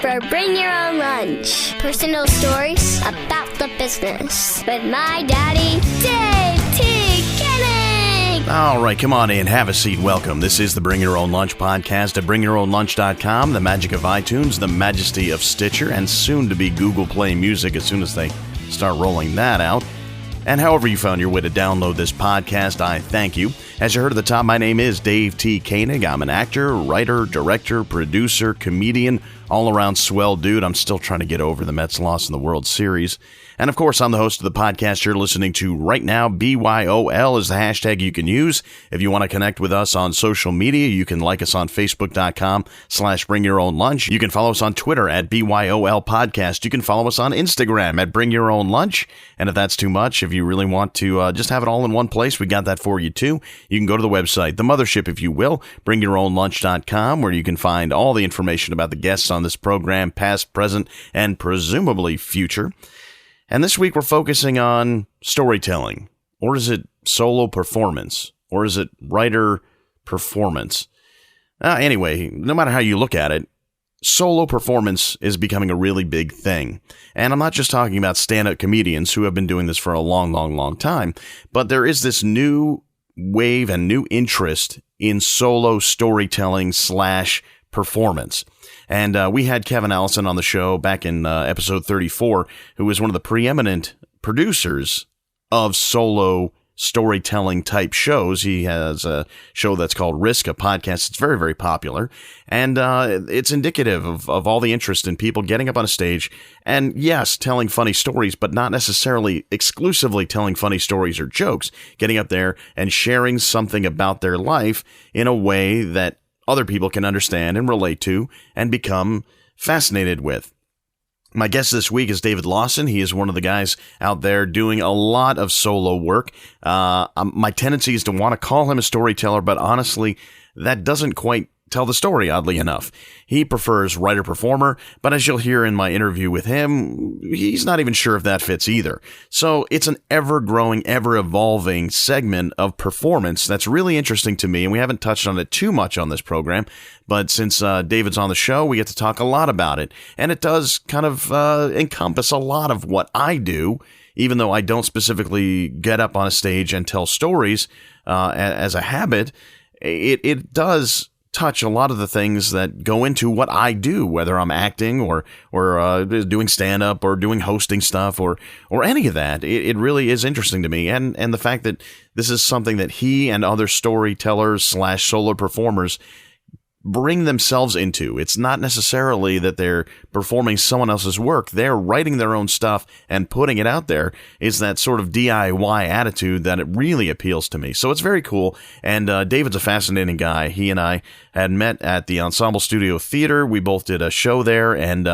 for Bring Your Own Lunch. Personal stories about the business with my daddy, Dave T. Koenig. All right, come on in, have a seat, welcome. This is the Bring Your Own Lunch podcast at bringyourownlunch.com, the magic of iTunes, the majesty of Stitcher, and soon to be Google Play Music as soon as they start rolling that out. And however you found your way to download this podcast, I thank you. As you heard at the top, my name is Dave T. Koenig. I'm an actor, writer, director, producer, comedian, all-around swell dude. I'm still trying to get over the Mets' loss in the World Series. And of course, I'm the host of the podcast you're listening to right now. BYOL is the hashtag you can use. If you want to connect with us on social media, you can like us on Facebook.com/BringYourOwnLunch. You can follow us on Twitter at BYOL Podcast. You can follow us on Instagram at BringYourOwnLunch. And if that's too much, if you really want to just have it all in one place, we got that for you too. You can go to the website, the mothership, if you will, BringYourOwnLunch.com, where you can find all the information about the guests on this program, past, present, and presumably future. And this week we're focusing on storytelling. Or is it solo performance? Or is it writer performance? Anyway, no matter how you look at it, solo performance is becoming a really big thing. And I'm not just talking about stand-up comedians who have been doing this for a long time, but there is this new wave and new interest in solo storytelling / performance. And we had Kevin Allison on the show back in episode 34, who is one of the preeminent producers of solo storytelling type shows. He has a show that's called Risk, a podcast. It's very, very popular. And it's indicative of all the interest in people getting up on a stage and, yes, telling funny stories, but not necessarily exclusively telling funny stories or jokes. Getting up there and sharing something about their life in a way that other people can understand and relate to and become fascinated with. My guest this week is David Lawson. He is one of the guys out there doing a lot of solo work. My tendency is to want to call him a storyteller, but honestly, that doesn't quite tell the story, oddly enough. He prefers writer-performer, but as you'll hear in my interview with him, he's not even sure if that fits either. So it's an ever-growing, ever-evolving segment of performance that's really interesting to me, and we haven't touched on it too much on this program, but since David's on the show, we get to talk a lot about it, and it does kind of encompass a lot of what I do, even though I don't specifically get up on a stage and tell stories as a habit. It does touch a lot of the things that go into what I do, whether I'm acting or doing stand-up or doing hosting stuff or any of that. It really is interesting to me. And the fact that this is something that he and other storytellers / solo performers bring themselves into. It's not necessarily that they're performing someone else's work. They're writing their own stuff and putting it out there. Is that sort of DIY attitude that it really appeals to me. So it's very cool. And David's a fascinating guy. He and I had met at the Ensemble Studio Theater. We both did a show there, and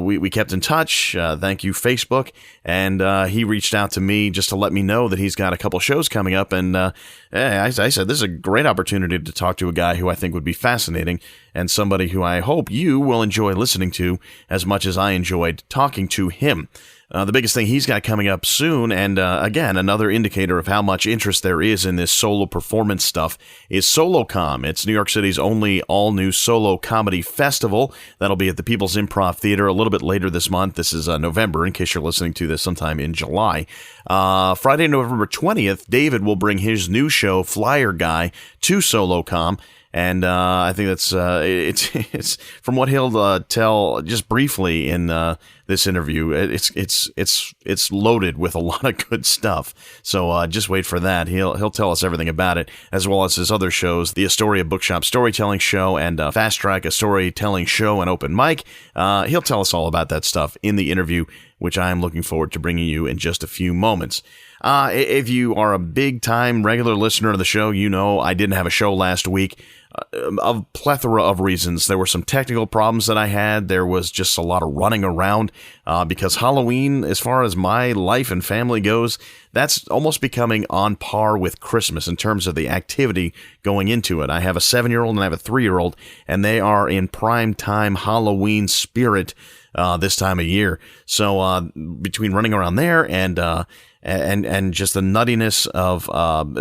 we kept in touch. Thank you, Facebook. And he reached out to me just to let me know that he's got a couple shows coming up. And I said, this is a great opportunity to talk to a guy who I think would be fascinating and somebody who I hope you will enjoy listening to as much as I enjoyed talking to him. The biggest thing he's got coming up soon, and again, another indicator of how much interest there is in this solo performance stuff, is SOLOCOM. It's New York City's only all-new solo comedy festival. That'll be at the Peoples Improv Theater a little bit later this month. This is November, in case you're listening to this sometime in July. Friday, November 20th, David will bring his new show, Flyer Guy, to SOLOCOM. And I think that's it's from what he'll tell just briefly in this interview. It's loaded with a lot of good stuff. So just wait for that. He'll tell us everything about it, as well as his other shows, the Astoria Bookshop Storytelling Show and Fast Track, a storytelling show and open mic. He'll tell us all about that stuff in the interview, which I am looking forward to bringing you in just a few moments. If you are a big-time regular listener of the show, you know I didn't have a show last week. A plethora of reasons. There were some technical problems that I had. There was just a lot of running around because Halloween, as far as my life and family goes, that's almost becoming on par with Christmas in terms of the activity going into it. I have a 7-year-old and I have a 3-year-old, and they are in prime time Halloween spirit this time of year. So between running around there and and just the nuttiness of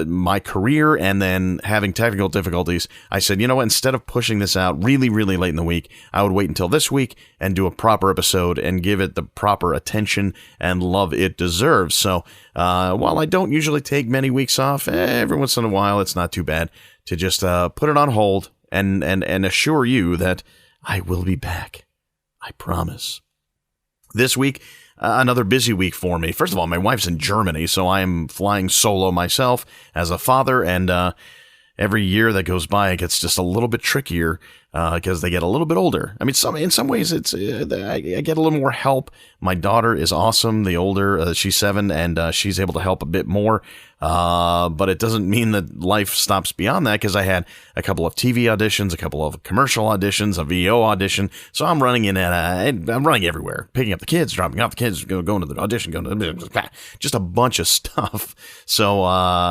my career and then having technical difficulties, I said, you know what, instead of pushing this out really, really late in the week, I would wait until this week and do a proper episode and give it the proper attention and love it deserves. So while I don't usually take many weeks off, every once in a while, it's not too bad to just put it on hold and assure you that I will be back. I promise. This week, another busy week for me. First of all, my wife's in Germany, so I am flying solo myself as a father, and every year that goes by, it gets just a little bit trickier because they get a little bit older. I mean, in some ways, it's I get a little more help. My daughter is awesome. The older, she's 7, and she's able to help a bit more. But it doesn't mean that life stops beyond that, because I had a couple of TV auditions, a couple of commercial auditions, a VO audition. So I'm running I'm running everywhere, picking up the kids, dropping off the kids, going to the audition, just a bunch of stuff. So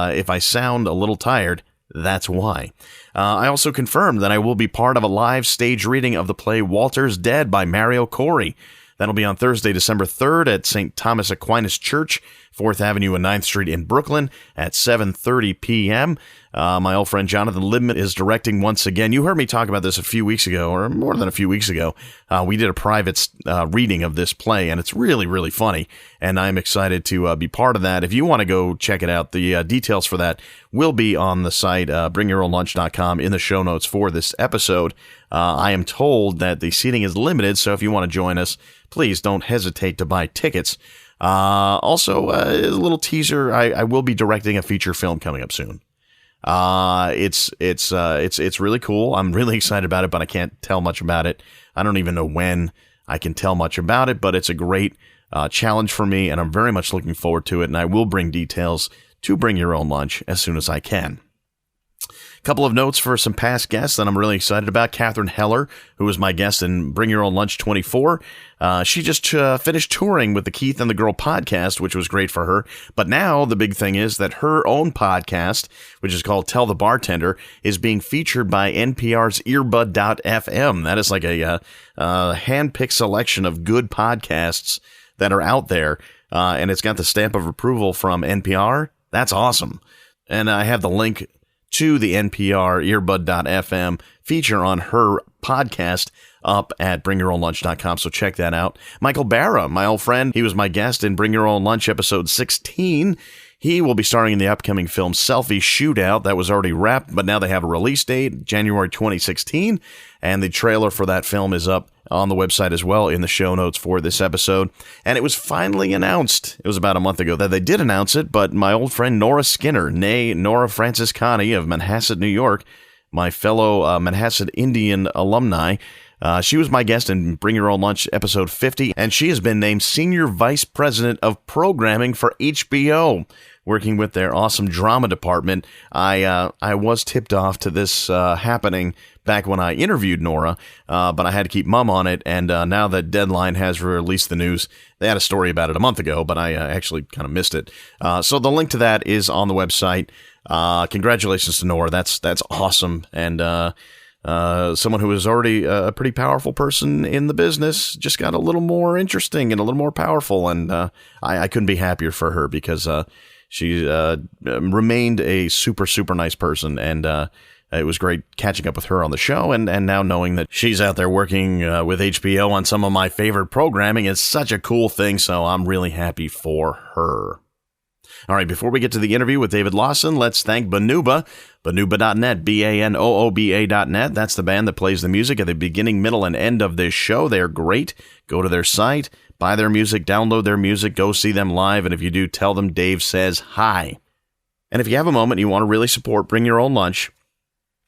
if I sound a little tired, that's why. I also confirmed that I will be part of a live stage reading of the play Walter's Dead by Mario Corey. That'll be on Thursday, December 3rd at St. Thomas Aquinas Church, 4th Avenue and 9th Street in Brooklyn at 7:30 p.m. My old friend Jonathan Libman is directing once again. You heard me talk about this a few weeks ago, or more than a few weeks ago. We did a private reading of this play, and it's really, really funny, and I'm excited to be part of that. If you want to go check it out, the details for that will be on the site, bringyourownlunch.com, in the show notes for this episode. I am told that the seating is limited, so if you want to join us, please don't hesitate to buy tickets. Also, a little teaser, I will be directing a feature film coming up soon. It's really cool. I'm really excited about it, but I can't tell much about it. I don't even know when I can tell much about it, but it's a great challenge for me, and I'm very much looking forward to it, and I will bring details to Bring Your Own Lunch as soon as I can. Couple of notes for some past guests that I'm really excited about. Catherine Heller, who was my guest in Bring Your Own Lunch 24. She just finished touring with the Keith and the Girl podcast, which was great for her. But now the big thing is that her own podcast, which is called Tell the Bartender, is being featured by NPR's Earbud.fm. That is like a hand-picked selection of good podcasts that are out there. And it's got the stamp of approval from NPR. That's awesome. And I have the link to the NPR Earbud.fm feature on her podcast up at bringyourownlunch.com, so check that out. Michael Barra, my old friend, he was my guest in Bring Your Own Lunch episode 16. He will be starring in the upcoming film Selfie Shootout. That was already wrapped, but now they have a release date, January 2016, and the trailer for that film is up on the website as well in the show notes for this episode. And it was finally announced, it was about a month ago that they did announce it, but my old friend Nora Skinner, nay Nora Franciscani of Manhasset, New York, my fellow Manhasset Indian alumni, she was my guest in Bring Your Own Lunch episode 50, and she has been named Senior Vice President of Programming for HBO, working with their awesome drama department. I was tipped off to this happening back when I interviewed Nora, but I had to keep mum on it, and now that Deadline has released the news, they had a story about it a month ago, but I actually kind of missed it. So the link to that is on the website. Congratulations to Nora. That's awesome, and someone who is already a pretty powerful person in the business just got a little more interesting and a little more powerful, and I couldn't be happier for her, because she remained a super, super nice person, and it was great catching up with her on the show, and now knowing that she's out there working with HBO on some of my favorite programming is such a cool thing, so I'm really happy for her. All right, before we get to the interview with David Lawson, let's thank Banuba, Banuba.net, Banooba.net. That's the band that plays the music at the beginning, middle, and end of this show. They're great. Go to their site, buy their music, download their music, go see them live, and if you do, tell them Dave says hi. And if you have a moment and you want to really support Bring Your Own Lunch,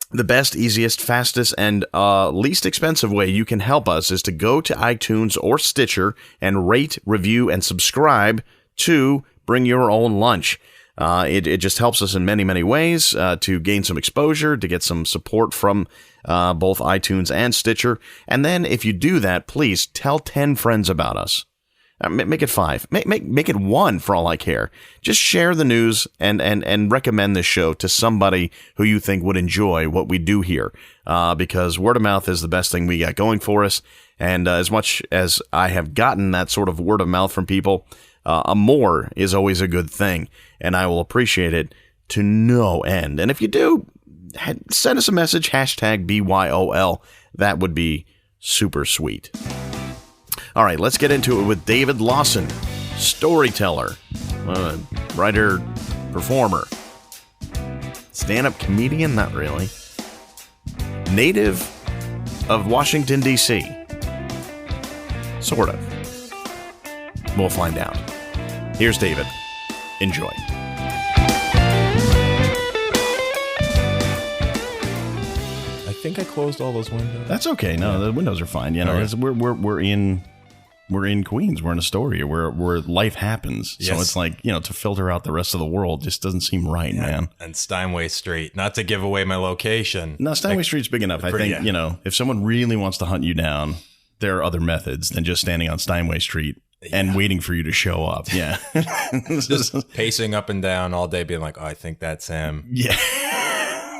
the best, easiest, fastest, and least expensive way you can help us is to go to iTunes or Stitcher and rate, review, and subscribe to Bring Your Own Lunch. It just helps us in many, many ways to gain some exposure, to get some support from both iTunes and Stitcher. And then if you do that, please tell 10 friends about us. Make it 5. Make it 1 for all I care. Just share the news and recommend this show to somebody who you think would enjoy what we do here. Because word of mouth is the best thing we got going for us. And as much as I have gotten that sort of word of mouth from people, more is always a good thing, and I will appreciate it to no end. And if you do, send us a message, hashtag BYOL. That would be super sweet. All right, let's get into it with David Lawson, storyteller, writer, performer, stand-up comedian, not really, native of Washington, D.C., sort of. We'll find out. Here's David. Enjoy. I think I closed all those windows. That's okay. No, the windows are fine. You know, right. we're in Queens. We're in Astoria, where life happens. Yes. So it's like, to filter out the rest of the world just doesn't seem right, man. And Steinway Street. Not to give away my location. No, Steinway Street's big enough. I think, if someone really wants to hunt you down, there are other methods than just standing on Steinway Street and waiting for you to show up. Yeah. Just pacing up and down all day being like, oh, I think that's him. Yeah.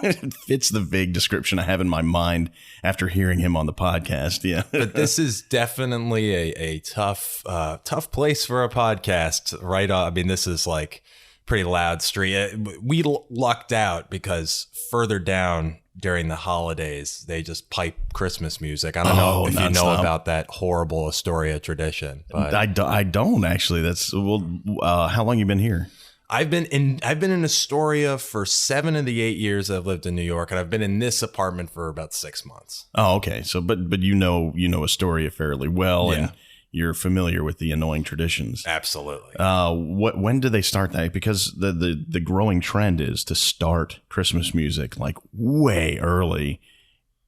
It fits the vague description I have in my mind after hearing him on the podcast. Yeah. But this is definitely a tough place for a podcast, right? I mean, this is like pretty loud street. We lucked out because further down during the holidays, they just pipe Christmas music. I don't know if you know about that horrible Astoria tradition. But I don't actually. That's how long you been here? I've been in Astoria for 7 of the 8 years I've lived in New York, and I've been in this apartment for about 6 months. Oh, okay. So, but you know Astoria fairly well, and you're familiar with the annoying traditions. Absolutely. When do they start that? Because the growing trend is to start Christmas music like way early,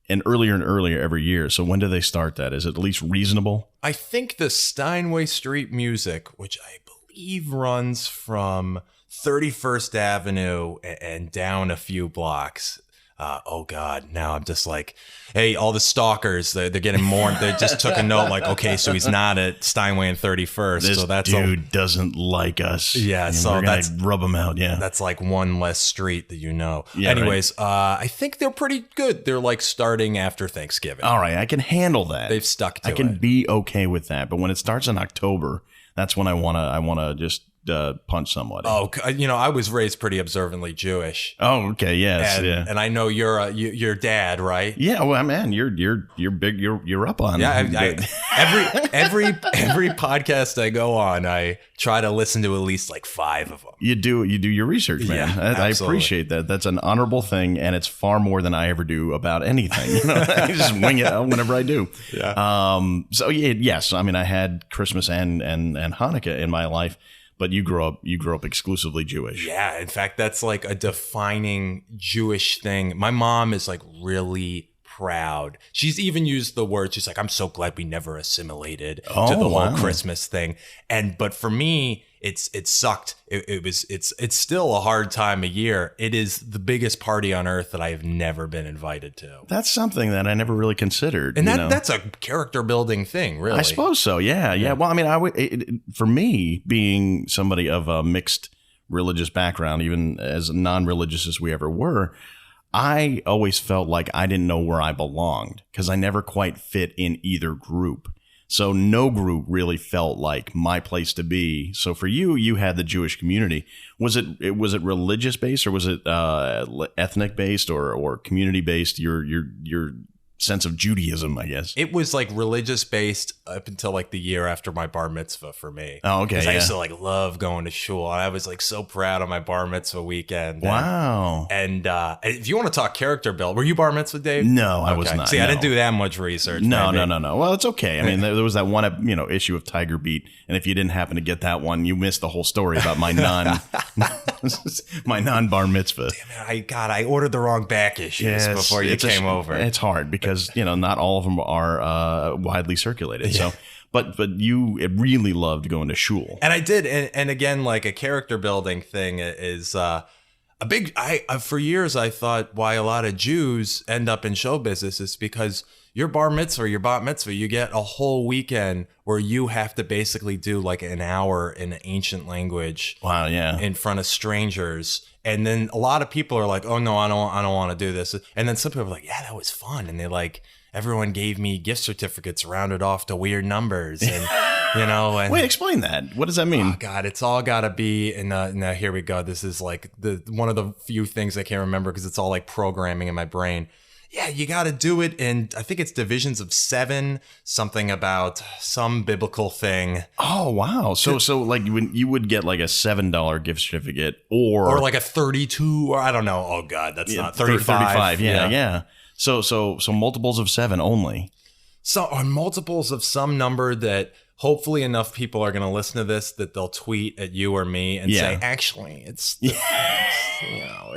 and earlier every year. So when do they start that? Is it at least reasonable? I think the Steinway Street music, which I believe runs from 31st Avenue and down a few blocks. Oh God! Now I'm just like, hey, all the stalkers, they're getting more. They just took a note, like, okay, so he's not at Steinway and 31st. This so that's dude doesn't like us. Yeah, so we're gonna rub him out. Yeah, that's like one less street that you know. Yeah, anyways, right. I think they're pretty good. They're like starting after Thanksgiving. All right, I can handle that. They've stuck to it. I can be okay with that. But when it starts in October, that's when I wanna just punch somebody. Oh, I was raised pretty observantly Jewish. Oh, okay, yes, and I know you're your dad, right? Yeah, well, man, you're big. You're up on. Yeah, every podcast I go on, I try to listen to at least like 5 of them. You do your research, man. Yeah, I appreciate that. That's an honorable thing, and it's far more than I ever do about anything. I just wing it whenever I do. Yeah. So yes. I mean, I had Christmas and Hanukkah in my life. But you grew up exclusively Jewish. Yeah, in fact, that's like a defining Jewish thing. My mom is like really proud. She's even used the word. She's like, "I'm so glad we never assimilated to the whole Christmas thing." But for me, it sucked. It's still a hard time of year. It is the biggest party on earth that I have never been invited to. That's something that I never really considered. And that's a character building thing, really. I suppose so. Yeah. Well, I mean, for me, being somebody of a mixed religious background, even as non-religious as we ever were, I always felt like I didn't know where I belonged because I never quite fit in either group. So no group really felt like my place to be. So for you had the Jewish community. Was it religious based, or was it ethnic based, or community based? Your sense of Judaism, I guess. It was like religious based up until like the year after my bar mitzvah for me. Oh, okay. Yeah. I used to like love going to shul. I was like so proud of my bar mitzvah weekend. Wow. And if you want to talk character build, were you bar mitzvah, Dave? No, I was not. See, I didn't do that much research. No. Well, it's okay. I mean, there was that one, issue of Tiger Beat, and if you didn't happen to get that one, you missed the whole story about my non-bar mitzvah. Damn it! I ordered the wrong back issues before you came over. It's hard because not all of them are widely circulated. Yeah. So, but you really loved going to shul, and I did. And again, like a character building thing is a big. For years I thought why a lot of Jews end up in show business is because your bar mitzvah, your bat mitzvah, you get a whole weekend where you have to basically do like an hour in an ancient language. Wow, yeah, in front of strangers. And then a lot of people are like, "Oh no, I don't want to do this." And then some people are like, "Yeah, that was fun." And they like, everyone gave me gift certificates rounded off to weird numbers, and and Wait, explain that. What does that mean? Oh God, it's all gotta be. And now here we go. This is like one of the few things I can't remember because it's all like programming in my brain. Yeah, you got to do it. And I think it's divisions of 7, something about some biblical thing. Oh, wow. So like when you would get like a $7 gift certificate or like a 32 or I don't know. Oh God, that's not 35. 35. Yeah. So multiples of 7 only. So are multiples of some number that hopefully enough people are going to listen to this that they'll tweet at you or me and say, actually, it's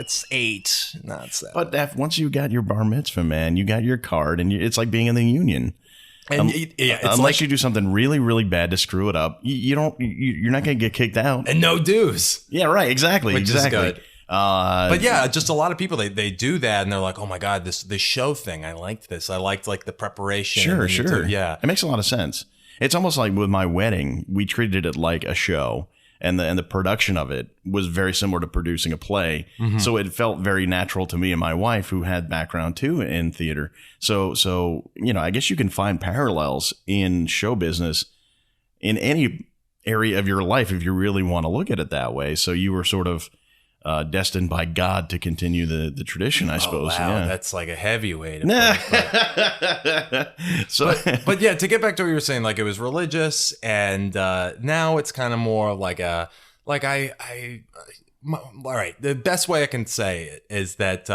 it's 8, not 7. But once you got your bar mitzvah, man, you got your card, and it's like being in the union. And it's unless like, you do something really, really bad to screw it up, you're not going to get kicked out. And no dues. Yeah, right. Exactly. Which is good. But yeah, just a lot of people, they do that and they're like, oh my God, this show thing. I liked this. I liked like the preparation. Sure. Yeah. It makes a lot of sense. It's almost like with my wedding, we treated it like a show, and the production of it was very similar to producing a play. Mm-hmm. So it felt very natural to me and my wife, who had background too in theater. So I guess you can find parallels in show business in any area of your life if you really want to look at it that way. So you were sort of destined by God to continue the tradition, I suppose. Wow, yeah. That's like a heavyweight. But yeah, to get back to what you were saying, like it was religious, and now it's kind of more like all right. The best way I can say it is that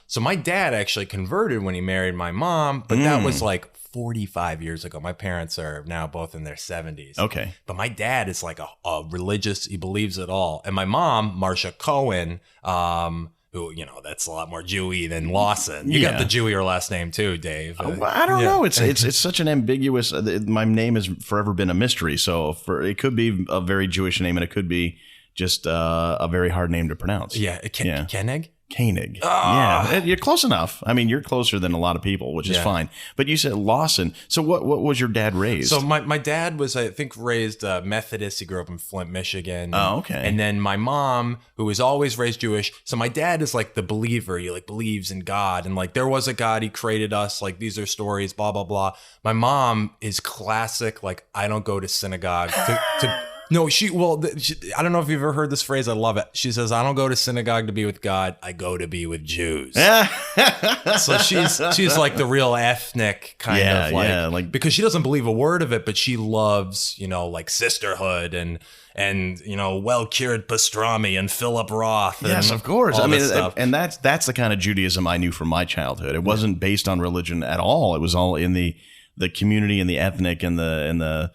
so my dad actually converted when he married my mom, but that was like 45 years ago. My parents are now both in their 70s. Okay. But my dad is like a religious, he believes it all. And my mom, Marcia Cohen, who, that's a lot more Jewy than Lawson. You got the Jewier last name too, Dave. I don't know. It's such an ambiguous, my name has forever been a mystery. So it could be a very Jewish name, and it could be just a very hard name to pronounce. Yeah. Koenig? Koenig. Yeah, you're close enough. I mean, you're closer than a lot of people, which is fine. But you said Lawson. So what was your dad raised? So my dad was, I think, raised Methodist. He grew up in Flint, Michigan. Oh, okay. And then my mom, who was always raised Jewish. So my dad is like the believer. He like believes in God. And like there was a God. He created us. Like these are stories, blah, blah, blah. My mom is classic. Like I don't go to synagogue to No, I don't know if you've ever heard this phrase. I love it. She says, I don't go to synagogue to be with God. I go to be with Jews. So she's like the real ethnic kind of like, because she doesn't believe a word of it, but she loves, like sisterhood and well-cured pastrami and Philip Roth. And yes, of course. I mean, and that's the kind of Judaism I knew from my childhood. It wasn't based on religion at all. It was all in the community and the ethnic and the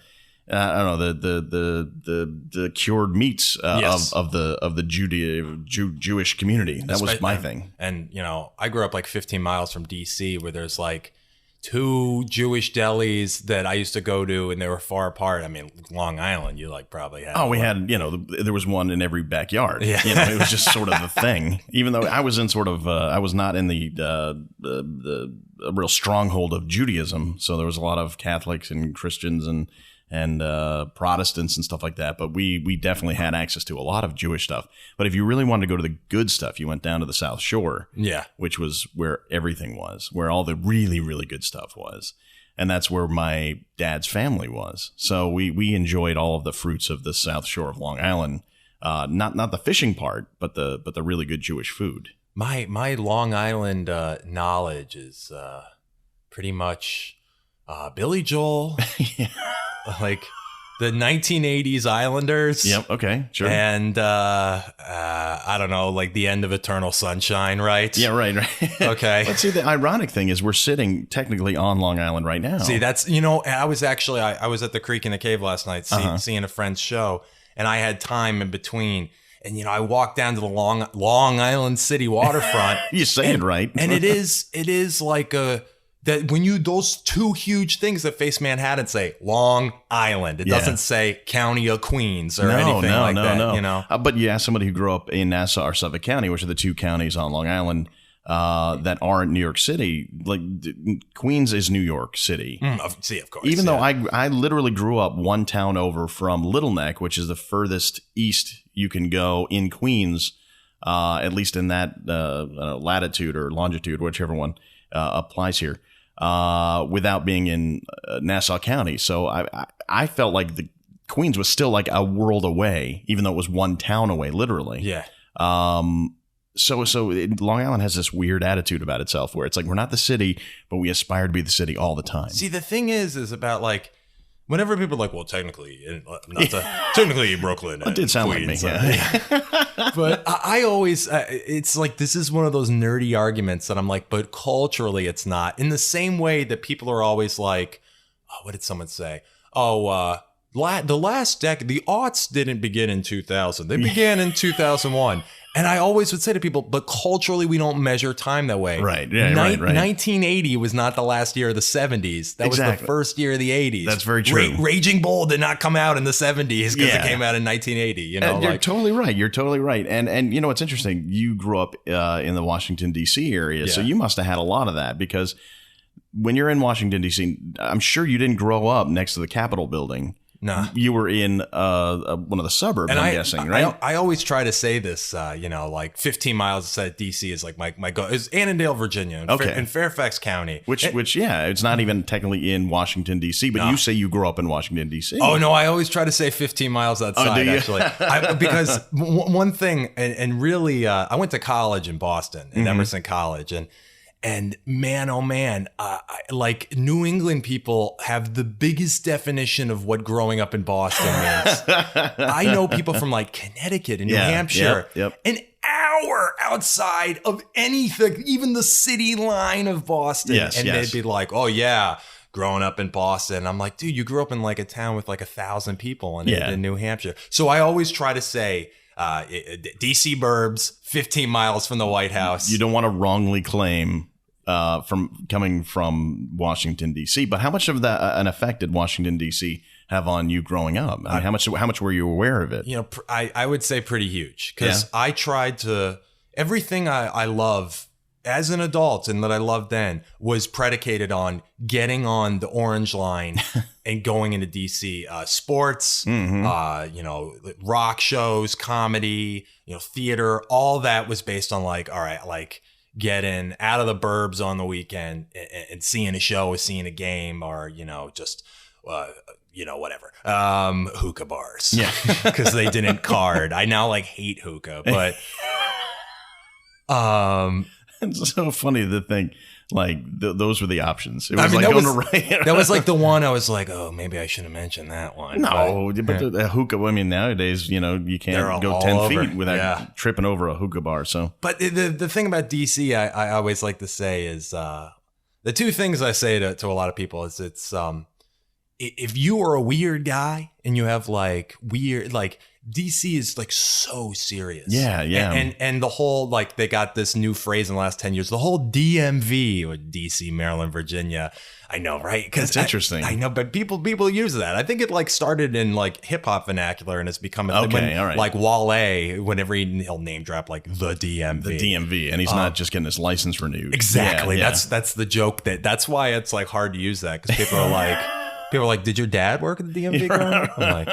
I don't know, the cured meats of the Jewish community. That was my thing. And I grew up like 15 miles from DC, where there's like 2 Jewish delis that I used to go to, and they were far apart. I mean, Long Island, you like probably had. Oh, we had, there was one in every backyard. Yeah. It was just sort of the thing. Even though I was in I was not in the real stronghold of Judaism. So there was a lot of Catholics and Christians and Protestants and stuff like that. But we definitely had access to a lot of Jewish stuff. But if you really wanted to go to the good stuff, you went down to the South Shore, which was where everything was, where all the really, really good stuff was. And that's where my dad's family was. So we enjoyed all of the fruits of the South Shore of Long Island. Not the fishing part, but the really good Jewish food. My Long Island knowledge is pretty much Billy Joel. Like the 1980s Islanders. Yep. Okay. Sure. And I don't know, like the end of Eternal Sunshine, right? Yeah. Right. Okay. Let's see. The ironic thing is we're sitting technically on Long Island right now. See, that's I was actually I was at the Creek in the Cave last night seeing a friend's show, and I had time in between. And I walked down to the Long Island City waterfront. You say it right. And it is like that when those 2 huge things that face Manhattan say Long Island, it doesn't say County of Queens or anything like that. No. But you ask somebody who grew up in Nassau or Suffolk County, which are the 2 counties on Long Island that aren't New York City. Like Queens is New York City. See, of course. Even though I literally grew up one town over from Little Neck, which is the furthest east you can go in Queens, at least in that latitude or longitude, whichever one applies here. without being in Nassau County. So I felt like the Queens was still like a world away, even though it was one town away, literally. Yeah. So Long Island has this weird attitude about itself where it's like we're not the city, but we aspire to be the city all the time. See, the thing is about like whenever people are like, well, technically Brooklyn. It did sound Queens, like me. Yeah. But I always, it's like this is one of those nerdy arguments that I'm like, but culturally it's not. In the same way that people are always like, oh, what did someone say? Oh, the last decade, the aughts didn't begin in 2000. They began in 2001. And I always would say to people, but culturally, we don't measure time that way. Right. Yeah, right. 1980 was not the last year of the 70s. That was the first year of the 80s. That's very true. Raging Bull did not come out in the 70s because it came out in 1980. You know, you're totally right. You're totally right. And you know what's interesting? You grew up in the Washington, D.C. area, so you must have had a lot of that because when you're in Washington, D.C., I'm sure you didn't grow up next to the Capitol building. No, you were in one of the suburbs, I'm guessing, right? I always try to say this, like 15 miles outside DC is like my goal. It's Annandale, Virginia, in Fairfax County. Which, it's not even technically in Washington, D.C., but you say you grew up in Washington, D.C. Oh, no, I always try to say 15 miles outside, actually. Because one thing, and really, I went to college in Boston, in Emerson College, and man, oh man, like New England people have the biggest definition of what growing up in Boston means. I know people from like Connecticut and New Hampshire, an hour outside of anything, even the city line of Boston. They'd be like, oh yeah, growing up in Boston. I'm like, dude, you grew up in like a town with like 1,000 people in New Hampshire. So I always try to say, DC burbs, 15 miles from the White House. You don't want to wrongly claim from coming from Washington, D.C., but how much of that an effect did Washington, D.C. have on you growing up? I mean, how much were you aware of it? You know, I would say pretty huge because I tried to everything I love as an adult and that I loved then was predicated on getting on the Orange Line and going into DC. Sports, rock shows, comedy, theater, all that was based on like, all right, like getting out of the burbs on the weekend and seeing a show or seeing a game or, just whatever. Hookah bars. Yeah. Because they didn't card. I now like hate hookah, but it's so funny to think like those were the options. It was that was like the one I was like, oh, maybe I should have mentioned that one. No, but the hookah, I mean, nowadays, you can't go 10 feet without tripping over a hookah bar. So, but the thing about DC, I always like to say is the two things I say to a lot of people is it's if you are a weird guy and you have like weird, like DC is like so serious. Yeah. And the whole, like they got this new phrase in the last 10 years, the whole DMV or DC, Maryland, Virginia. I know, right? Because it's interesting. I know, but people use that. I think it like started in like hip hop vernacular and it's become all right. Like Wale, whenever he'll name drop like the DMV. The DMV. And he's not just getting his license renewed. Exactly. Yeah. That's the joke that's why it's like hard to use that because people are like, did your dad work at the DMV growing up? I'm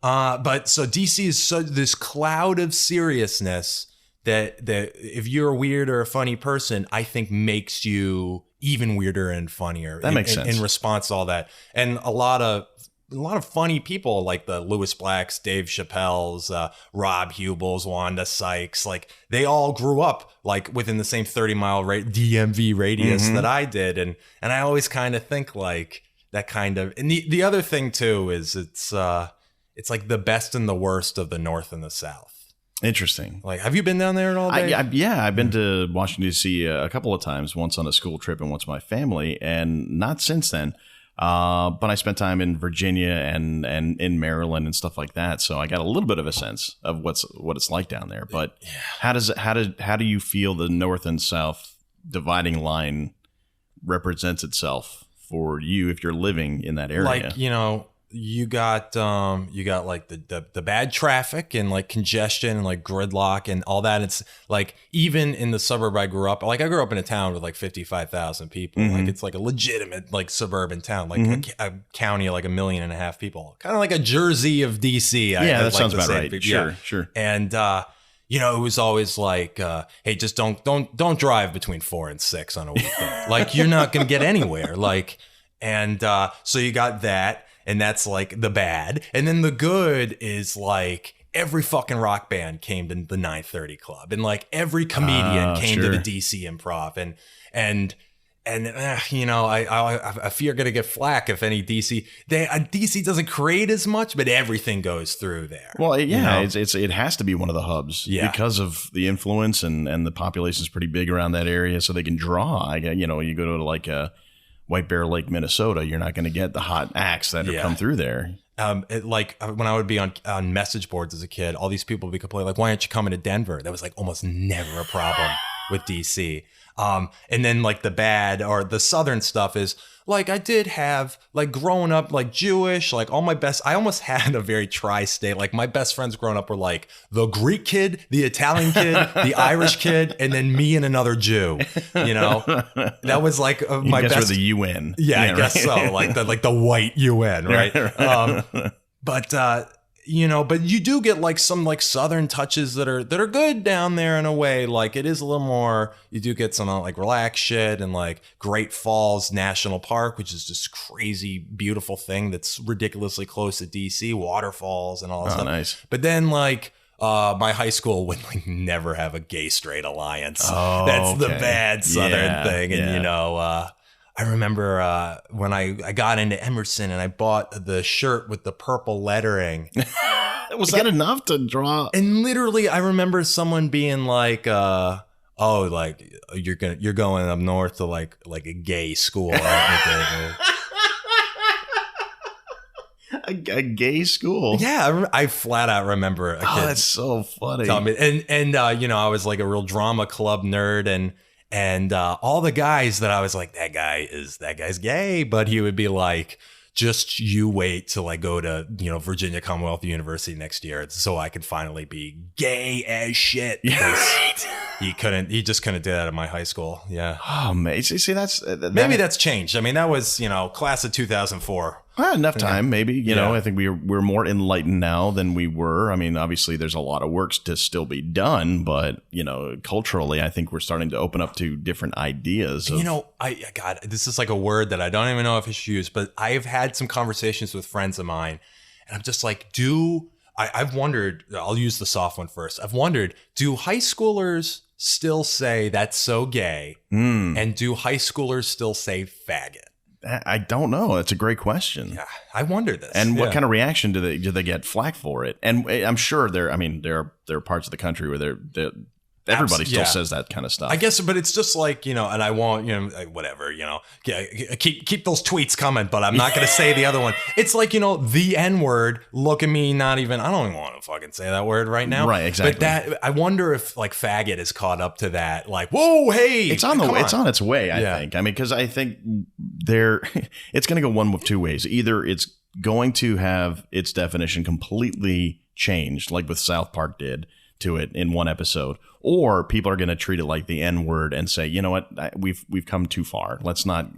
like, but so DC is so this cloud of seriousness that if you're a weird or a funny person, I think makes you even weirder and funnier. That makes sense. In response to all that. And a lot of funny people like the Louis Blacks, Dave Chappelle's, Rob Hubel's, Wanda Sykes, like they all grew up like within the same 30-mile DMV radius that I did. And I always kind of think like, that kind of, and the other thing too is it's like the best and the worst of the North and the South. Interesting. Like, have you been down there at all? I've been to Washington D.C. a couple of times. Once on a school trip and once with my family, and not since then. But I spent time in Virginia and in Maryland and stuff like that. So I got a little bit of a sense of what it's like down there. But how do you feel the North and South dividing line represents itself for you if you're living in that area? Like, you got like the bad traffic and like congestion and like gridlock and all that. It's like even in the suburb I grew up, like I grew up in a town with like 55,000 people. Like it's like a legitimate like suburban town, like a county of like 1.5 million people, kind of like a Jersey of DC. That sounds about right. Sure. And you know, it was always like, hey, just don't drive between 4 and 6 on a weekend. Like, you're not going to get anywhere. Like, and so you got that, and that's like the bad. And then the good is like every fucking rock band came to the 930 Club, and like every comedian came to the DC Improv, and you know, I fear gonna get flack if any DC doesn't create as much, but everything goes through there. Well, yeah, you know? it has to be one of the hubs, because of the influence and the population's pretty big around that area, so they can draw. You know, you go to like White Bear Lake, Minnesota, you're not going to get the hot acts that have come through there. Like when I would be on message boards as a kid, all these people would be complaining like, why aren't you coming to Denver? That was like almost never a problem with DC. And then like the bad or the Southern stuff is like, I did have like growing up like Jewish, like all my best, I almost had a very tri-state, like my best friends growing up were like the Greek kid, the Italian kid, the Irish kid, and then me and another Jew, you know, that was like my best. Were the UN. Yeah, I guess so. Like the white UN. Right. But, you know, but you do get like some like Southern touches that are good down there in a way. Like it is a little more, you do get some like relaxed shit, and like Great Falls National Park, which is just crazy, beautiful thing that's ridiculously close to DC, waterfalls and all that stuff. Nice. But then like, my high school would like never have a gay straight alliance. That's the bad Southern thing. And you know, I remember when I got into Emerson and I bought the shirt with the purple lettering. Was that enough to draw? And literally, I remember someone being like, "Oh, like you're going up north to like a gay school." A gay school? Yeah, I flat out remember a kid. Oh, that's so funny. Tell me, and you know, I was like a real drama club nerd, and all the guys that I was like, that guy's gay, but he would be like, just you wait till I go to, you know, Virginia Commonwealth University next year so I could finally be gay as shit. He just couldn't do that at my high school. Yeah. Oh, man. See, maybe that's changed. I mean, that was, you know, class of 2004. Enough time, maybe. You know, I think we're more enlightened now than we were. I mean, obviously, there's a lot of work to still be done, but you know, culturally, I think we're starting to open up to different ideas. You know, God, this is like a word that I don't even know if I should use, but I've had some conversations with friends of mine, and I'm just like, I've wondered. I'll use the soft one first. I've wondered, do high schoolers still say that's so gay, and do high schoolers still say faggot? I don't know. That's a great question. Yeah, I wonder this. And what kind of reaction do they get flack for it? And I'm sure there are parts of the country where everybody still says that kind of stuff. I guess, but it's just like, you know, and I won't, you know, whatever, you know, keep those tweets coming, but I'm not going to say the other one. It's like, you know, the N-word, look at me, I don't even want to fucking say that word right now. Right, exactly. But I wonder if like faggot is caught up to that, like, whoa, hey. It's on its way, I think. I mean, because I think it's going to go one of two ways. Either it's going to have its definition completely changed, like with South Park did to it in one episode, or people are going to treat it like the N-word and say, you know what, we've come too far. Let's not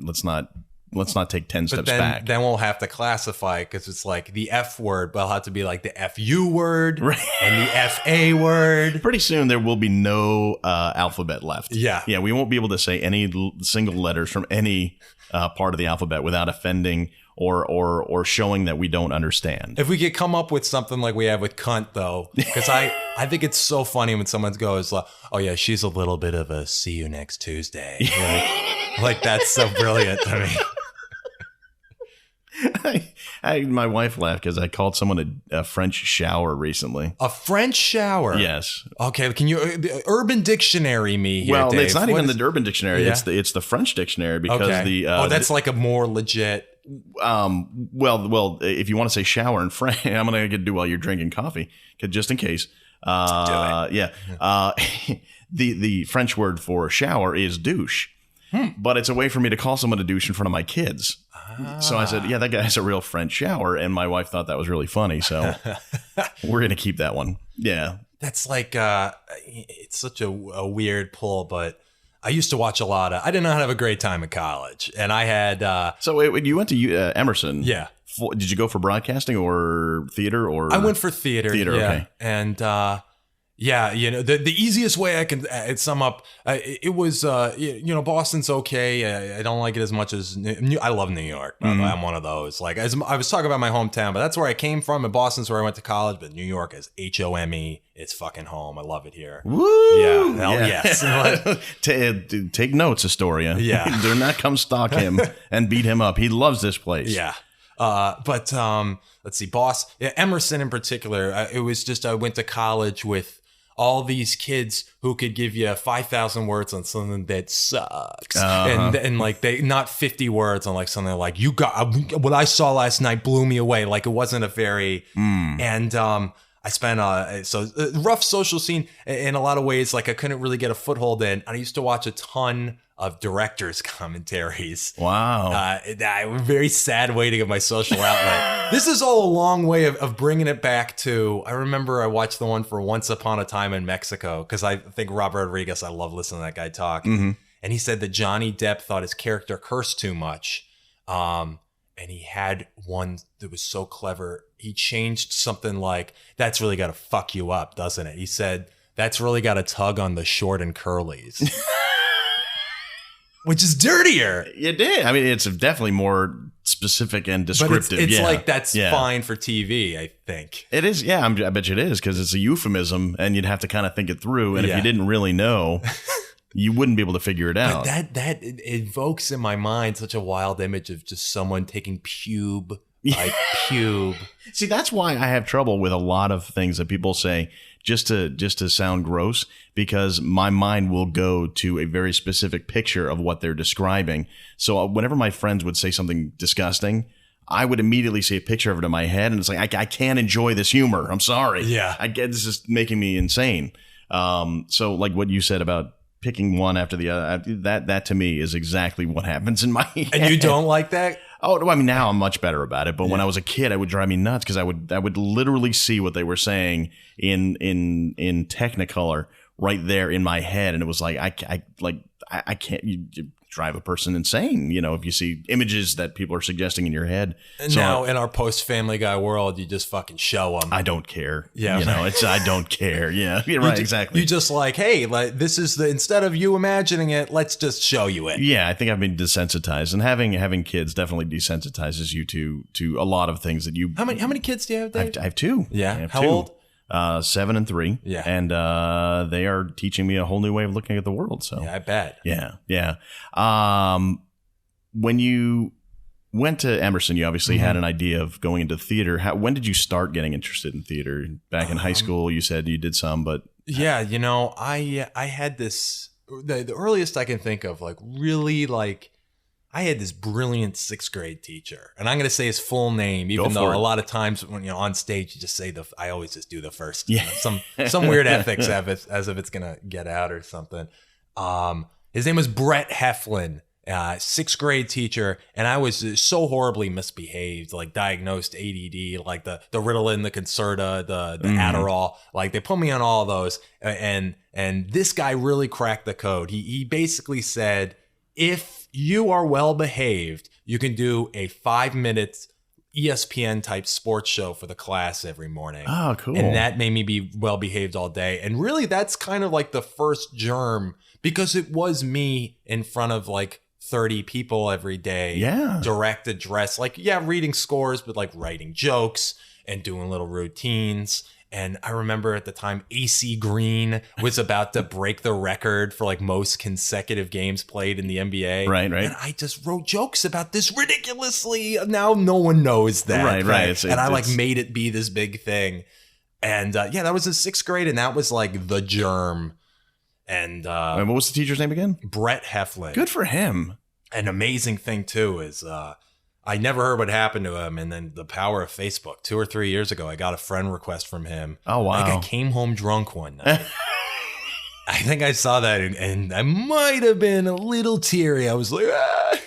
take 10 steps back. Then we'll have to classify, because it's like the F word, but it'll have to be like the FU word, right, and the FA word. Pretty soon there will be no alphabet left. Yeah, we won't be able to say any single letters from any part of the alphabet without offending or showing that we don't understand. If we could come up with something like we have with cunt, though, because I think it's so funny when someone goes, oh yeah, she's a little bit of a see you next Tuesday. Like that's so brilliant to me. My wife laughed because I called someone a French shower recently. A French shower? Yes. Okay, can you Urban Dictionary me here, Well, Dave? it's not even the Urban Dictionary. Yeah. It's the French Dictionary, because that's like a more legit. Well, if you want to say shower in French, I'm going to do while you're drinking coffee, just in case. Do it. Yeah. The French word for shower is douche. But it's a way for me to call someone a douche in front of my kids. So I said, yeah, that guy has a real French shower. And my wife thought that was really funny. So we're going to keep that one. Yeah. That's like, it's such a weird pull, but I used to watch a lot of, I did not have a great time in college. And I had. So wait, you went to Emerson. Yeah. Did you go for broadcasting or theater or? I went for theater. Theater, yeah. okay. And Yeah, the easiest way I can sum up, it was, Boston's okay. I don't like it as much as I love New York. By the way. I'm one of those. Like, as I was talking about my hometown, but that's where I came from, and Boston's where I went to college. But New York is HOME. It's fucking home. I love it here. Woo! Yeah, hell yes. Take notes, Astoria. Yeah, do not come stalk him and beat him up. He loves this place. Yeah. But let's see, Emerson in particular. It was just I went to college with all these kids who could give you 5,000 words on something that sucks. And like they, not 50 words on like something like what I saw last night blew me away. Like it wasn't a very, and I spent rough social scene in a lot of ways. Like I couldn't really get a foothold in. I used to watch a ton of directors' commentaries. Wow. Very sad way to get my social outlet. This is all a long way of bringing it back to, I remember I watched the one for Once Upon a Time in Mexico, because I think Robert Rodriguez, I love listening to that guy talk. Mm-hmm. And he said that Johnny Depp thought his character cursed too much. And he had one that was so clever. He changed something like, that's really got to fuck you up, doesn't it? He said, that's really got to tug on the short and curlies. Which is dirtier. You did. I mean, it's definitely more specific and descriptive. But it's like that's fine for TV, I think. It is. Yeah, I bet you it is, because it's a euphemism and you'd have to kind of think it through. And if you didn't really know, you wouldn't be able to figure it out. But that evokes in my mind such a wild image of just someone taking pube. Like pube. See, that's why I have trouble with a lot of things that people say just to sound gross, because my mind will go to a very specific picture of what they're describing. So whenever my friends would say something disgusting, I would immediately see a picture of it in my head, and it's like I can't enjoy this humor. I'm sorry. Yeah, I get this is making me insane. So like what you said about picking one after the other, that to me is exactly what happens in my head. And you don't like that? Oh, I mean, now I'm much better about it. But when I was a kid, it would drive me nuts, because I would literally see what they were saying in Technicolor right there in my head, and it was like I can't. You drive a person insane, if you see images that people are suggesting in your head. And so now in our post Family Guy world, you just fucking show them. I don't care. Yeah, I don't care. Yeah, you're right. Exactly. You just like, hey, like this is instead of you imagining it, let's just show you it. Yeah, I think I've been desensitized, and having kids definitely desensitizes you to a lot of things that you. How many kids do you have, Dave? I have two. Yeah. I have How two. old? 7 and 3. Yeah. And they are teaching me a whole new way of looking at the world. So yeah, I bet. Yeah. When you went to Emerson, you obviously had an idea of going into theater. When did you start getting interested in theater? Back in high school, you said you did some, but yeah, I had this the earliest I can think of, like really like. I had this brilliant 6th grade teacher, and I'm going to say his full name, even though a lot of times when on stage you just say I always just do the first, some weird ethics as if it's going to get out or something. His name was Brett Heflin, 6th grade teacher, and I was so horribly misbehaved, like diagnosed ADD, like the Ritalin, the Concerta, the Adderall, like they put me on all of those, and this guy really cracked the code. He basically said, if you are well behaved, you can do a 5-minute ESPN type sports show for the class every morning. Oh, cool. And that made me be well behaved all day. And really, that's kind of like the first germ, because it was me in front of like 30 people every day. Yeah. Direct address, like, reading scores, but like writing jokes and doing little routines. And I remember at the time, AC Green was about to break the record for like most consecutive games played in the NBA. Right. And I just wrote jokes about this ridiculously. Now no one knows that. Right. I made it be this big thing. And that was in 6th grade. And that was like the germ. And what was the teacher's name again? Brett Heflin. Good for him. An amazing thing, too, is I never heard what happened to him, and then the power of Facebook. 2 or 3 years ago, I got a friend request from him. Oh, wow. Like I came home drunk one night. I think I saw that, and I might have been a little teary. I was like,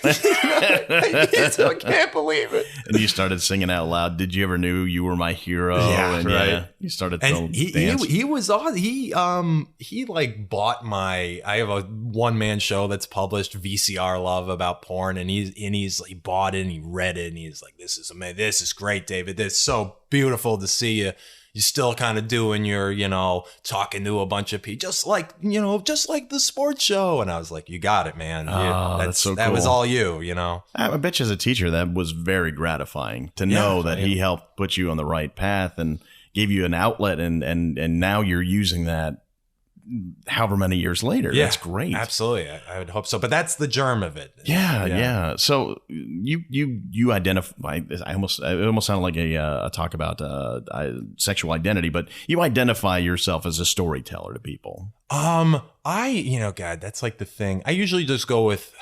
I can't believe it. And you started singing out loud. Did you ever knew you were my hero? Yeah, and right. Yeah, you started to And dance. he was on. He like bought my. I have a one-man show that's published, VCR Love, about porn, and he bought it and he read it and he's like, "This is amazing. This is great, David. This is so beautiful to see you. You're still kind of doing your, talking to a bunch of people, just like the sports show." And I was like, "You got it, man. That's so cool. That was all you, I bet you as a teacher, that was very gratifying to know that he helped put you on the right path and gave you an outlet. And now you're using that however many years later. Yeah, that's great. Absolutely. I would hope so. But that's the germ of it. Yeah. So you identify. It almost sounded like a talk about sexual identity, but you identify yourself as a storyteller to people. God, that's like the thing. I usually just go with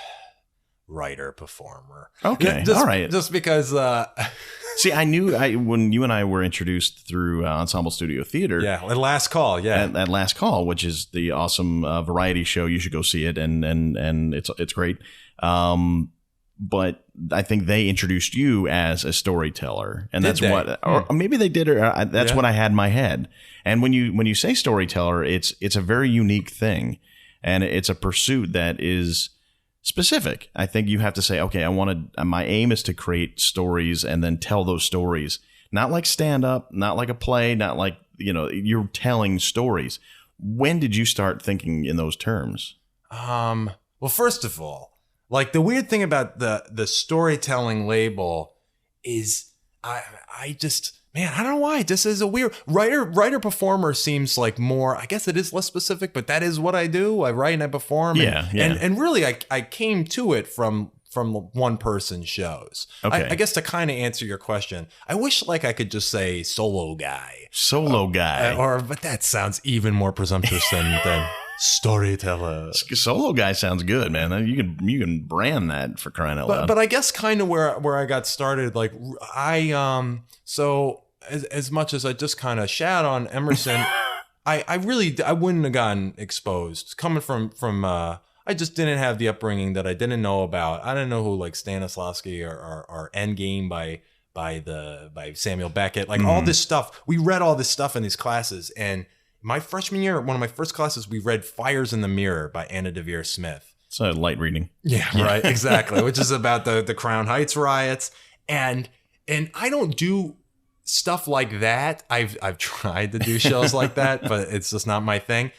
writer-performer. Okay. All right. Just because. See, I knew when you and I were introduced through Ensemble Studio Theater. Yeah, at Last Call. Yeah, at Last Call, which is the awesome variety show. You should go see it, and it's great. But I think they introduced you as a storyteller, and that's what, or maybe they did, or that's what I had in my head. And when you say storyteller, it's a very unique thing, and it's a pursuit that is specific. I think you have to say, okay, my aim is to create stories and then tell those stories, not like stand up, not like a play, not like, you're telling stories. When did you start thinking in those terms? Well, first of all, like the weird thing about the storytelling label is I just, man, I don't know why. This is a weird writer-performer seems like more, I guess it is less specific, but that is what I do. I write and I perform. And really I came to it from one-person shows. Okay. I guess to kind of answer your question, I wish like I could just say solo guy. But that sounds even more presumptuous than storyteller. Solo guy sounds good, man. You can brand that, for crying out loud. But I guess kind of where I got started, like so as much as I just kind of shat on Emerson, I wouldn't have gotten exposed coming from I just didn't have the upbringing that I didn't know about. I didn't know who like Stanislavski or Endgame by Samuel Beckett, like all this stuff. We read all this stuff in these classes, and my freshman year, one of my first classes, we read Fires in the Mirror by Anna Devere Smith. It's a light reading. Yeah, right. Exactly. Which is about the Crown Heights riots. And I don't do stuff like that. I've tried to do shows like that, but it's just not my thing.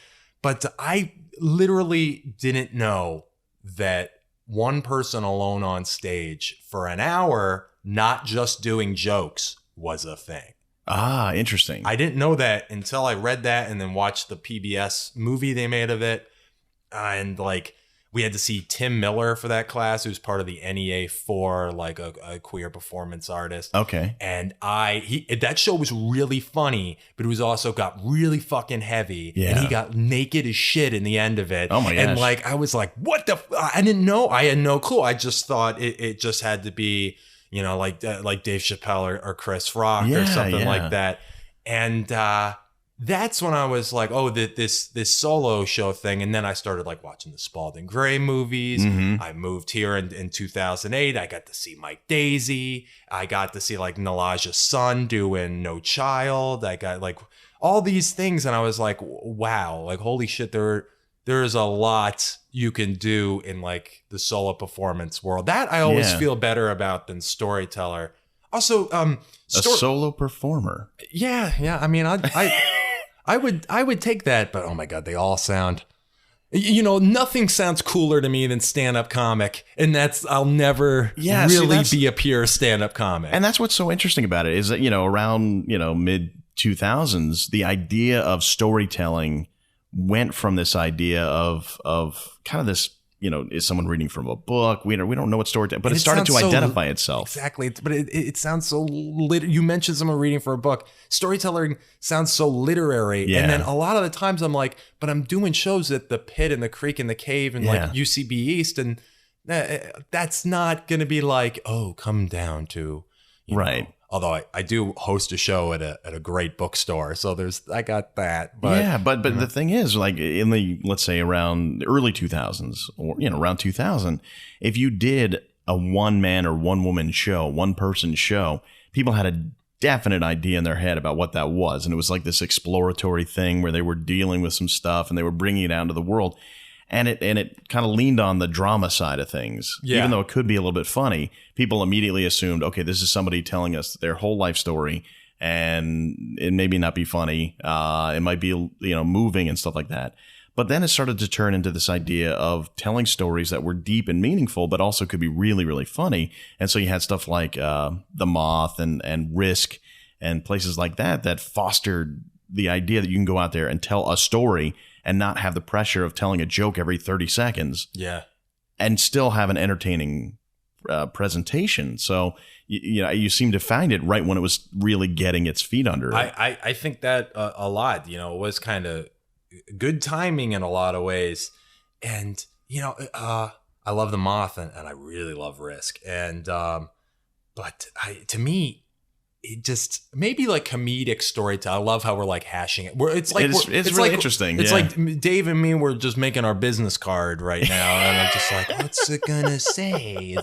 But I literally didn't know that one person alone on stage for an hour, not just doing jokes, was a thing. Ah, interesting. I didn't know that until I read that and then watched the PBS movie they made of it. And like, we had to see Tim Miller for that class, who's part of the NEA for like a queer performance artist. Okay. And that show was really funny, but it was also got really fucking heavy. Yeah. And he got naked as shit in the end of it. Oh my gosh. And like, I was like, what the, I didn't know. I had no clue. I just thought it just had to be, like Dave Chappelle or Chris Rock or something like that. And that's when I was like, oh, this solo show thing. And then I started like watching the Spalding Gray movies. Mm-hmm. I moved here in 2008. I got to see Mike Daisy. I got to see like Nalaja Sun doing No Child. I got like all these things. And I was like, wow, like, holy shit, there is a lot you can do in like the solo performance world. That I always feel better about than storyteller. Also, a solo performer. Yeah. I mean, I would take that, but oh my God, they all sound, nothing sounds cooler to me than stand-up comic. And I'll never be a pure stand-up comic. And that's what's so interesting about it is that, around, mid 2000s, the idea of storytelling went from this idea of kind of this, is someone reading from a book? We don't know what storytelling, but it started to identify itself. Exactly. But it sounds so you mentioned someone reading for a book. Storytelling sounds so literary. Yeah. And then a lot of the times I'm like, but I'm doing shows at the Pit and the Creek and the Cave and like UCB East. And that's not going to be like, oh, come down to, right. Although I do host a show at a great bookstore, so I got that. But, but the thing is, like in the, let's say around the early 2000s or around 2000, if you did a one-man or one-woman show, one-person show, people had a definite idea in their head about what that was. And it was like this exploratory thing where they were dealing with some stuff and they were bringing it out into the world. And it kind of leaned on the drama side of things. Yeah. Even though it could be a little bit funny, people immediately assumed, okay, this is somebody telling us their whole life story, and it maybe not be funny. It might be, moving and stuff like that. But then it started to turn into this idea of telling stories that were deep and meaningful, but also could be really, really funny. And so you had stuff like The Moth and Risk and places like that fostered the idea that you can go out there and tell a story and not have the pressure of telling a joke every 30 seconds. Yeah. And still have an entertaining presentation. So, you seem to find it right when it was really getting its feet under it. I think that a lot, it was kind of good timing in a lot of ways. And, I love The Moth and I really love Risk. And, but to me, it just maybe like comedic storytelling. I love how we're like hashing it. It's really like, interesting. It's like Dave and me, we're just making our business card right now. And I'm just like, what's it gonna say?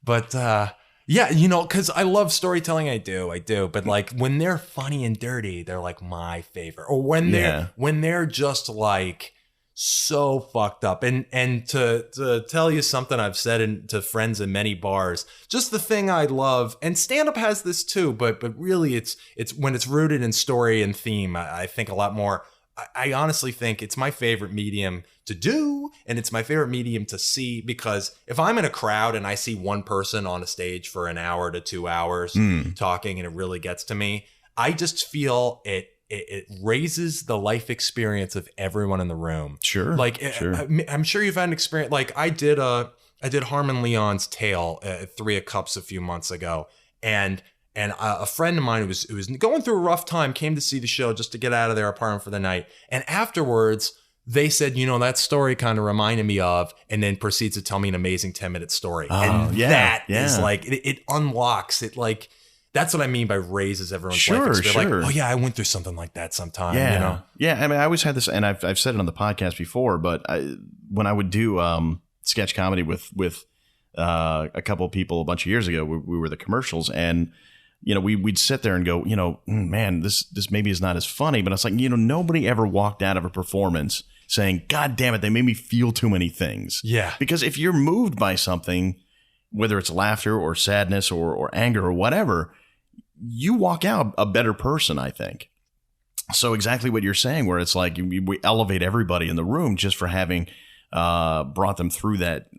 But because I love storytelling. I do. But like when they're funny and dirty, they're like my favorite. Or when they're just like so fucked up. And to tell you something I've said to friends in many bars, just the thing I love, and stand-up has this too, but really it's when it's rooted in story and theme, I think a lot more. I honestly think it's my favorite medium to do, and it's my favorite medium to see, because if I'm in a crowd and I see one person on a stage for an hour to 2 hours talking and it really gets to me, I just feel it raises the life experience of everyone in the room. Sure. I'm sure you've had an experience. Like I did Harmon Leon's Tale at 3 of Cups a few months ago. And a friend of mine who was going through a rough time came to see the show just to get out of their apartment for the night. And afterwards they said, that story kind of reminded me of, and then proceeds to tell me an amazing 10-minute story. Is like, it unlocks it. Like, that's what I mean by raises everyone's life experience. Like, oh yeah, I went through something like that sometime. Yeah. I mean, I always had this, and I've said it on the podcast before, but when I would do sketch comedy with a couple of people a bunch of years ago, we were the commercials, and we'd sit there and go, man, this maybe is not as funny, but it's like, nobody ever walked out of a performance saying, God damn it, they made me feel too many things. Yeah. Because if you're moved by something, whether it's laughter or sadness or anger or whatever, you walk out a better person, I think. So exactly what you're saying, where it's like we elevate everybody in the room just for having brought them through that.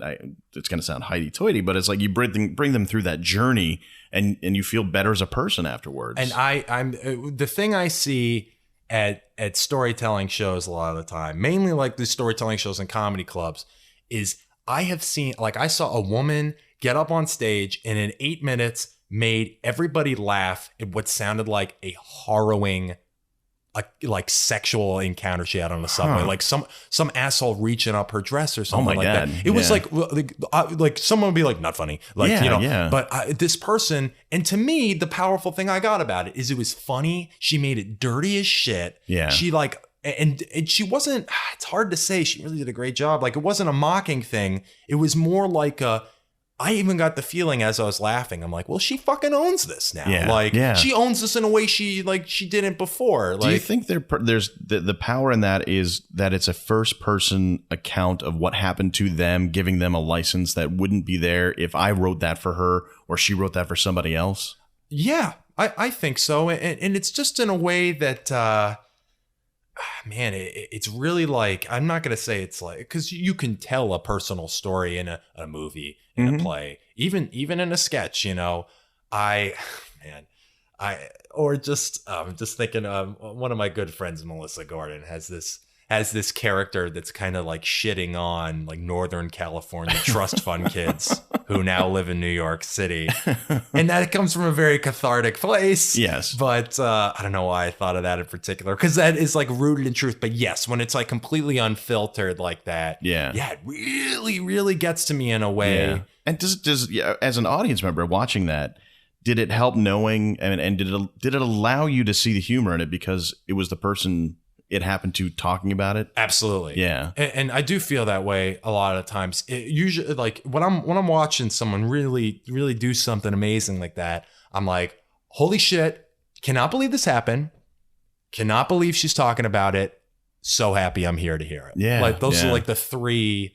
It's going to sound hoity-toity, but it's like you bring them through that journey, and you feel better as a person afterwards. And I'm the thing I see at storytelling shows a lot of the time, mainly like the storytelling shows in comedy clubs, is I have seen, like, I saw a woman get up on stage and in 8 minutes made everybody laugh at what sounded like a harrowing, like sexual encounter she had on the subway, like some asshole reaching up her dress or something like that. It was like someone would be like, not funny, but this person, and to me, the powerful thing I got about it is it was funny. She made it dirty as shit. Yeah, she like. And she wasn't, it's hard to say, she really did a great job. Like, it wasn't a mocking thing. It was more like I even got the feeling as I was laughing, I'm like, well, she fucking owns this now. Yeah, she owns this in a way she didn't before. Do you think there's the power in that is that it's a first person account of what happened to them, giving them a license that wouldn't be there if I wrote that for her or she wrote that for somebody else? Yeah, I think so. And it's just in a way that, man, it's really like, I'm not going to say it's like, because you can tell a personal story in a movie, in a play, even in a sketch, I'm just thinking, one of my good friends, Melissa Gordon, has this character that's kind of like shitting on like Northern California trust fund kids who now live in New York City. And that comes from a very cathartic place. Yes. But I don't know why I thought of that in particular, because that is like rooted in truth. But yes, when it's like completely unfiltered like that, it really, really gets to me in a way. Yeah. And does as an audience member watching that, did it help knowing, and did it allow you to see the humor in it because it was the person it happened to talking about it. Absolutely. Yeah. And I do feel that way a lot of times. It usually, like when I'm watching someone really, really do something amazing like that, I'm like, holy shit, cannot believe this happened. Cannot believe she's talking about it. So happy I'm here to hear it. Yeah. Like those are like the three,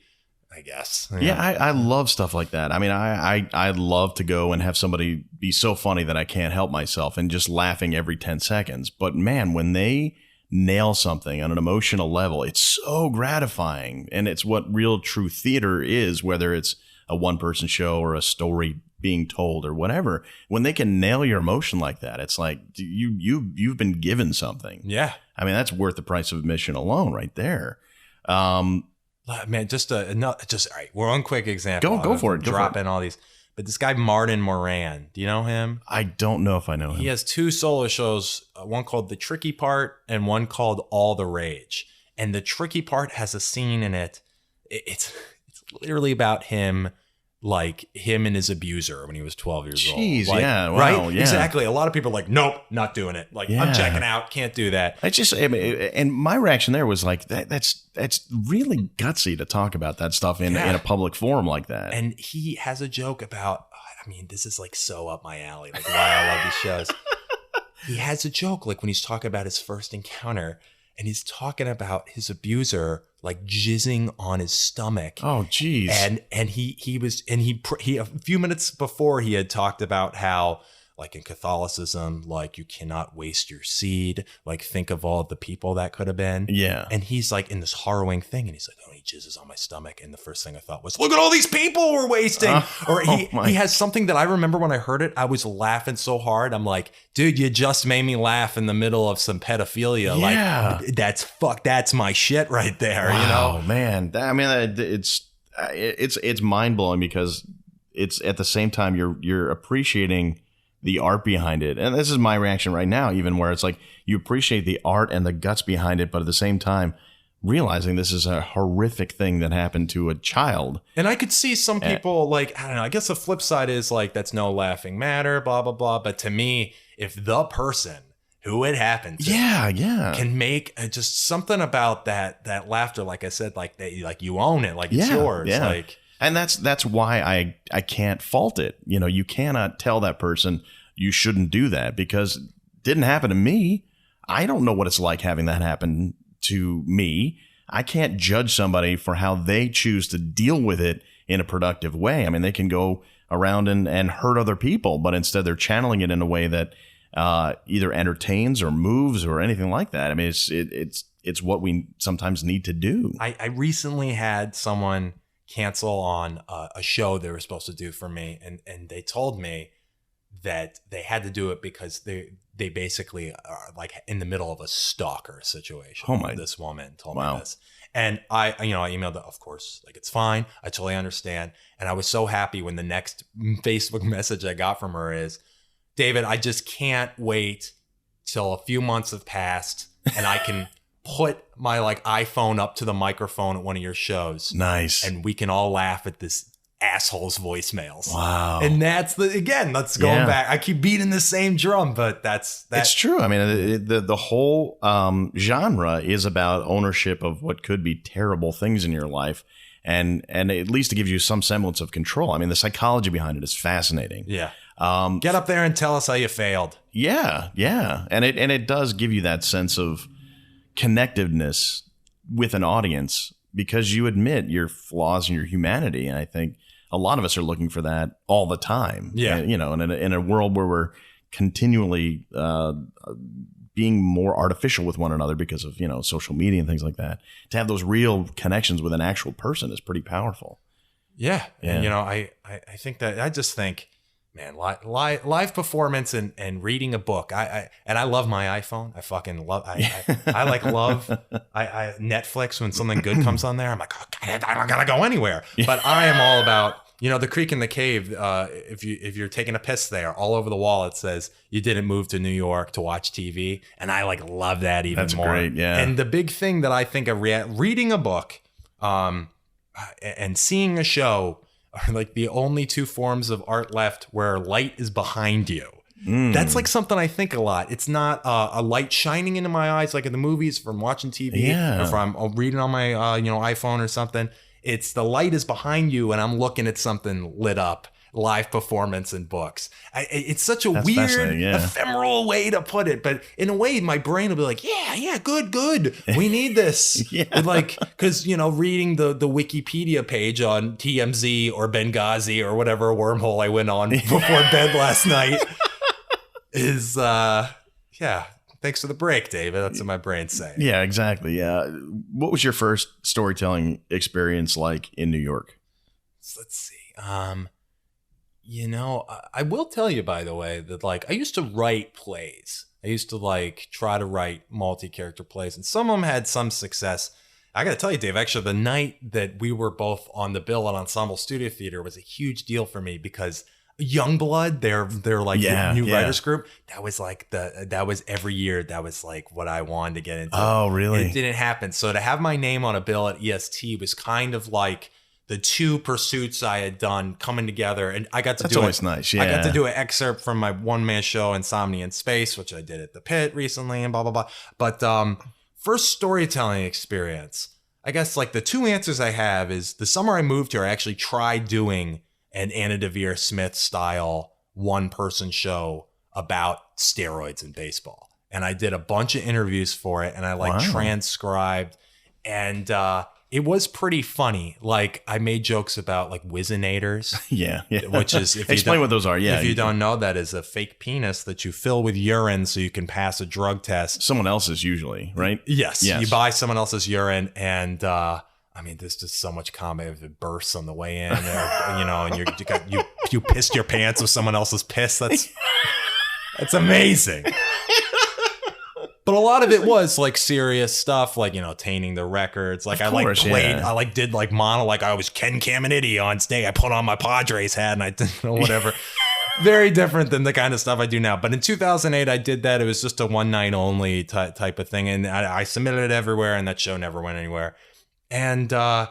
I guess. Yeah, I love stuff like that. I mean, I love to go and have somebody be so funny that I can't help myself and just laughing every 10 seconds. But man, when they nail something on an emotional level, it's so gratifying. And it's what real true theater is, whether it's a one-person show or a story being told or whatever. When they can nail your emotion like that, it's like you've been given something. Yeah. I mean, that's worth the price of admission alone right there. Man, just all right. We're on quick example. Go for it. Drop in all these. But this guy, Martin Moran, do you know him? I don't know if I know him. He has two solo shows, one called The Tricky Part and one called All the Rage. And The Tricky Part has a scene in it. It's literally about him, like him and his abuser when he was 12 years old. Jeez, like, yeah. Wow, right? yeah. Exactly. A lot of people are like, nope, not doing it. Like, I'm checking out. Can't do that. And my reaction there was like, that's really gutsy to talk about that stuff in a public forum like that. And he has a joke about, I mean, this is like so up my alley, like why I love these shows. He has a joke like when he's talking about his first encounter and he's talking about his abuser like jizzing on his stomach. Oh, geez. And he a few minutes before he had talked about how, like in Catholicism, like you cannot waste your seed. Like think of all of the people that could have been. Yeah. And he's like in this harrowing thing, and he's like, oh, he jizzes on my stomach. And the first thing I thought was, look at all these people we're wasting. Or he has something that I remember when I heard it, I was laughing so hard. I'm like, dude, you just made me laugh in the middle of some pedophilia. Yeah. Like that's my shit right there. Wow, you know, man. I mean, it's mind blowing because it's at the same time you're appreciating the art behind it. And this is my reaction right now, even where it's like you appreciate the art and the guts behind it, but at the same time realizing this is a horrific thing that happened to a child. And I could see some people like, I don't know, I guess the flip side is like, that's no laughing matter, blah, blah, blah. But to me, if the person who it happened to can make just something about that laughter, like I said, like you own it, like it's yours. Yeah. Like, and that's why I can't fault it. You know, you cannot tell that person you shouldn't do that because it didn't happen to me. I don't know what it's like having that happen to me. I can't judge somebody for how they choose to deal with it in a productive way. I mean, they can go around and hurt other people, but instead they're channeling it in a way that either entertains or moves or anything like that. I mean, it's what we sometimes need to do. I recently had someone cancel on a show they were supposed to do for me, and they told me that they had to do it because they basically are like in the middle of a stalker situation. Oh my! This woman told me this, and I emailed her, of course, like it's fine, I totally understand, and I was so happy when the next Facebook message I got from her is, David, I just can't wait till a few months have passed and I can put my like iPhone up to the microphone at one of your shows. Nice. And we can all laugh at this asshole's voicemails. Wow. And that's let's go back. I keep beating the same drum, but that's It's true. I mean, the whole genre is about ownership of what could be terrible things in your life. And at least to give you some semblance of control. I mean, the psychology behind it is fascinating. Yeah. Get up there and tell us how you failed. Yeah. Yeah. And it does give you that sense of connectiveness with an audience because you admit your flaws and your humanity. And I think a lot of us are looking for that all the time. Yeah. And, you know, and in a world where we're continually being more artificial with one another because of, you know, social media and things like that, to have those real connections with an actual person is pretty powerful. Yeah. And, you know, I think that I just think, man, live performance and reading a book. I love my iPhone. I fucking love. I like love. I Netflix when something good comes on there. I'm like, oh, God, I don't gotta go anywhere. Yeah. But I am all about, you know, the creek in the cave. If you're taking a piss there, all over the wall it says you didn't move to New York to watch TV, and I like love that even That's more. Great, yeah. And the big thing that I think of reading a book, and seeing a show are like the only two forms of art left where light is behind you. That's like something I think a lot. It's not a light shining into my eyes like in the movies from watching TV or if I'm reading on my iPhone or something. It's the light is behind you and I'm looking at something lit up. Live performance in books. It's such a weird, ephemeral way to put it, but in a way, my brain will be like, "Yeah, good. We need this." Like, because reading the Wikipedia page on TMZ or Benghazi or whatever wormhole I went on before bed last night is, Thanks for the break, David. That's what my brain's saying. Yeah, exactly. Yeah. What was your first storytelling experience like in New York? Let's see. I will tell you, by the way, that I used to write plays. I used to try to write multi-character plays, and some of them had some success. I got to tell you, Dave, actually, the night that we were both on the bill at Ensemble Studio Theater was a huge deal for me because Youngblood, their new writers group, that was every year. That was what I wanted to get into. Oh, really? And it didn't happen. So to have my name on a bill at EST was kind of like the two pursuits I had done coming together, and I got to do always nice. Yeah. I got to do an excerpt from my one-man show, Insomnia in Space, which I did at the Pit recently, and blah blah blah. But first storytelling experience, I guess the two answers I have is the summer I moved here, I actually tried doing an Anna Devere Smith style one-person show about steroids in baseball, and I did a bunch of interviews for it, and I transcribed, and it was pretty funny. I made jokes about Wizenators. Yeah. Which is, explain what those are. Yeah. If you don't know, that is a fake penis that you fill with urine so you can pass a drug test. Someone else's usually, right? Yes. You buy someone else's urine, and there's just so much comedy if it bursts on the way in, and you pissed your pants with someone else's piss. That's amazing. But a lot of it was serious stuff, attaining the records. I did mono, I was Ken Caminiti on stage. I put on my Padres hat and I did whatever. Very different than the kind of stuff I do now. But in 2008, I did that. It was just a one night only type of thing, and I submitted it everywhere, and that show never went anywhere. And I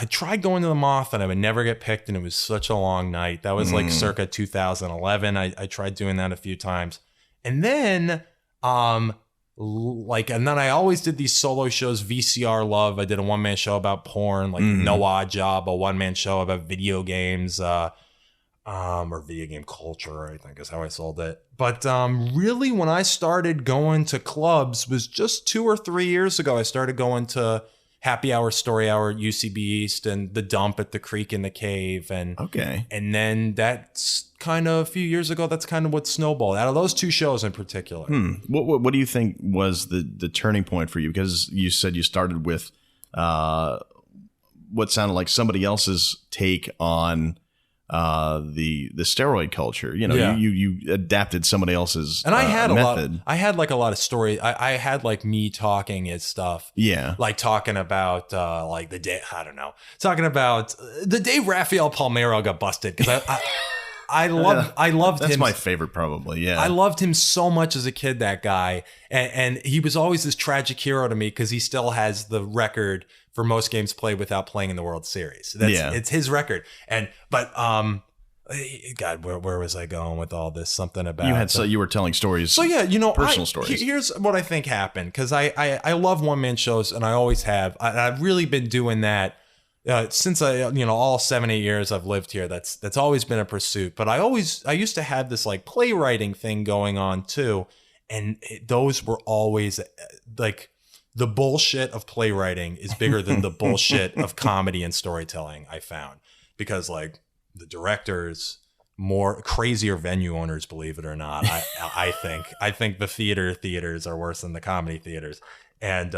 tried going to the Moth, and I would never get picked, and it was such a long night. That was circa 2011. I tried doing that a few times, and then. And then I always did these solo shows, VCR Love. I did a one-man show about porn, No Odd Job, a one-man show about video games, or video game culture, I think is how I sold it. But really, when I started going to clubs was just 2 or 3 years ago. I started going to Happy Hour, Story Hour at UCB East, and the Dump at the Creek in the Cave. And then that's kind of a few years ago, that's kind of what snowballed out of those two shows in particular. What do you think was the turning point for you? Because you said you started with what sounded like somebody else's take on the steroid culture. You adapted somebody else's and I had method. I had a lot of story. I had me talking as stuff. Yeah. Talking about the day, I don't know. Talking about the day Rafael Palmeiro got busted, because I loved him. That's my favorite, probably. Yeah. I loved him so much as a kid, that guy. And he was always this tragic hero to me, because he still has the record for most games played without playing in the World Series. It's his record. But God, where was I going with all this? Something about you were telling stories. So yeah, personal stories. Here's what I think happened, because I love one man shows, and I always have. I've really been doing that since all 7-8 years I've lived here. That's always been a pursuit. But I used to have this playwriting thing going on too, and those were always the bullshit of playwriting is bigger than the bullshit of comedy and storytelling, I found, because the directors, more crazier venue owners, believe it or not. I think the theaters are worse than the comedy theaters, and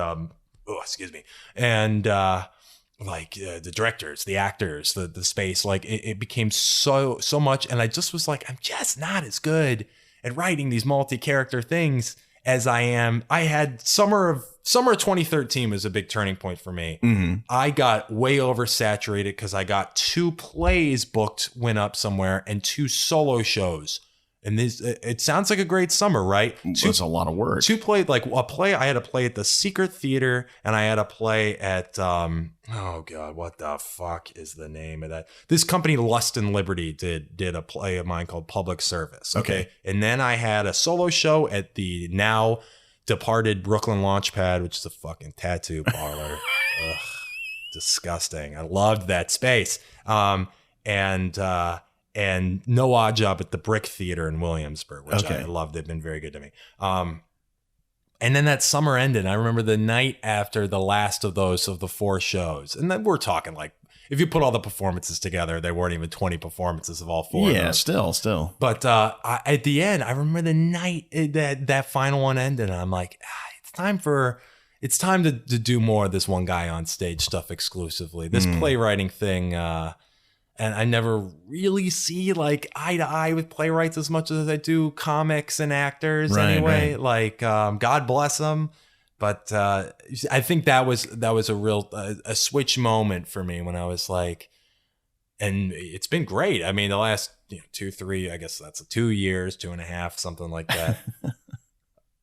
and the directors, the actors, the space, it became so much, and I just was I'm just not as good at writing these multi-character things as I am. I had summer of 2013 was a big turning point for me. Mm-hmm. I got way oversaturated because I got 2 plays booked, went up somewhere, and 2 solo shows And it sounds like a great summer, right? It's a lot of work. Two played like a play. I had a play at the Secret Theater, and I had a play at oh god, what the fuck is the name of that? This company, Lust and Liberty, did a play of mine called Public Service. Okay, and then I had a solo show at the now departed Brooklyn Launchpad, which is a fucking tattoo parlor. Ugh, disgusting. I loved that space. And no odd job at the Brick Theater in Williamsburg, which I love. They've been very good to me. And then that summer ended. I remember the night after the last of those of the 4 shows. And then we're talking like, if you put all the performances together, there weren't even 20 performances of all 4. Yeah, still. But at the end, I remember the night that final one ended. And I'm like, it's time to do more of this one guy on stage stuff exclusively. This playwriting thing. And I never really see like eye to eye with playwrights as much as I do comics and actors anyway. Right. Like, God bless them. But I think that was a real a switch moment for me when I was like, and it's been great. I mean, the last 2, 3, I guess that's 2 years, 2.5, something like that.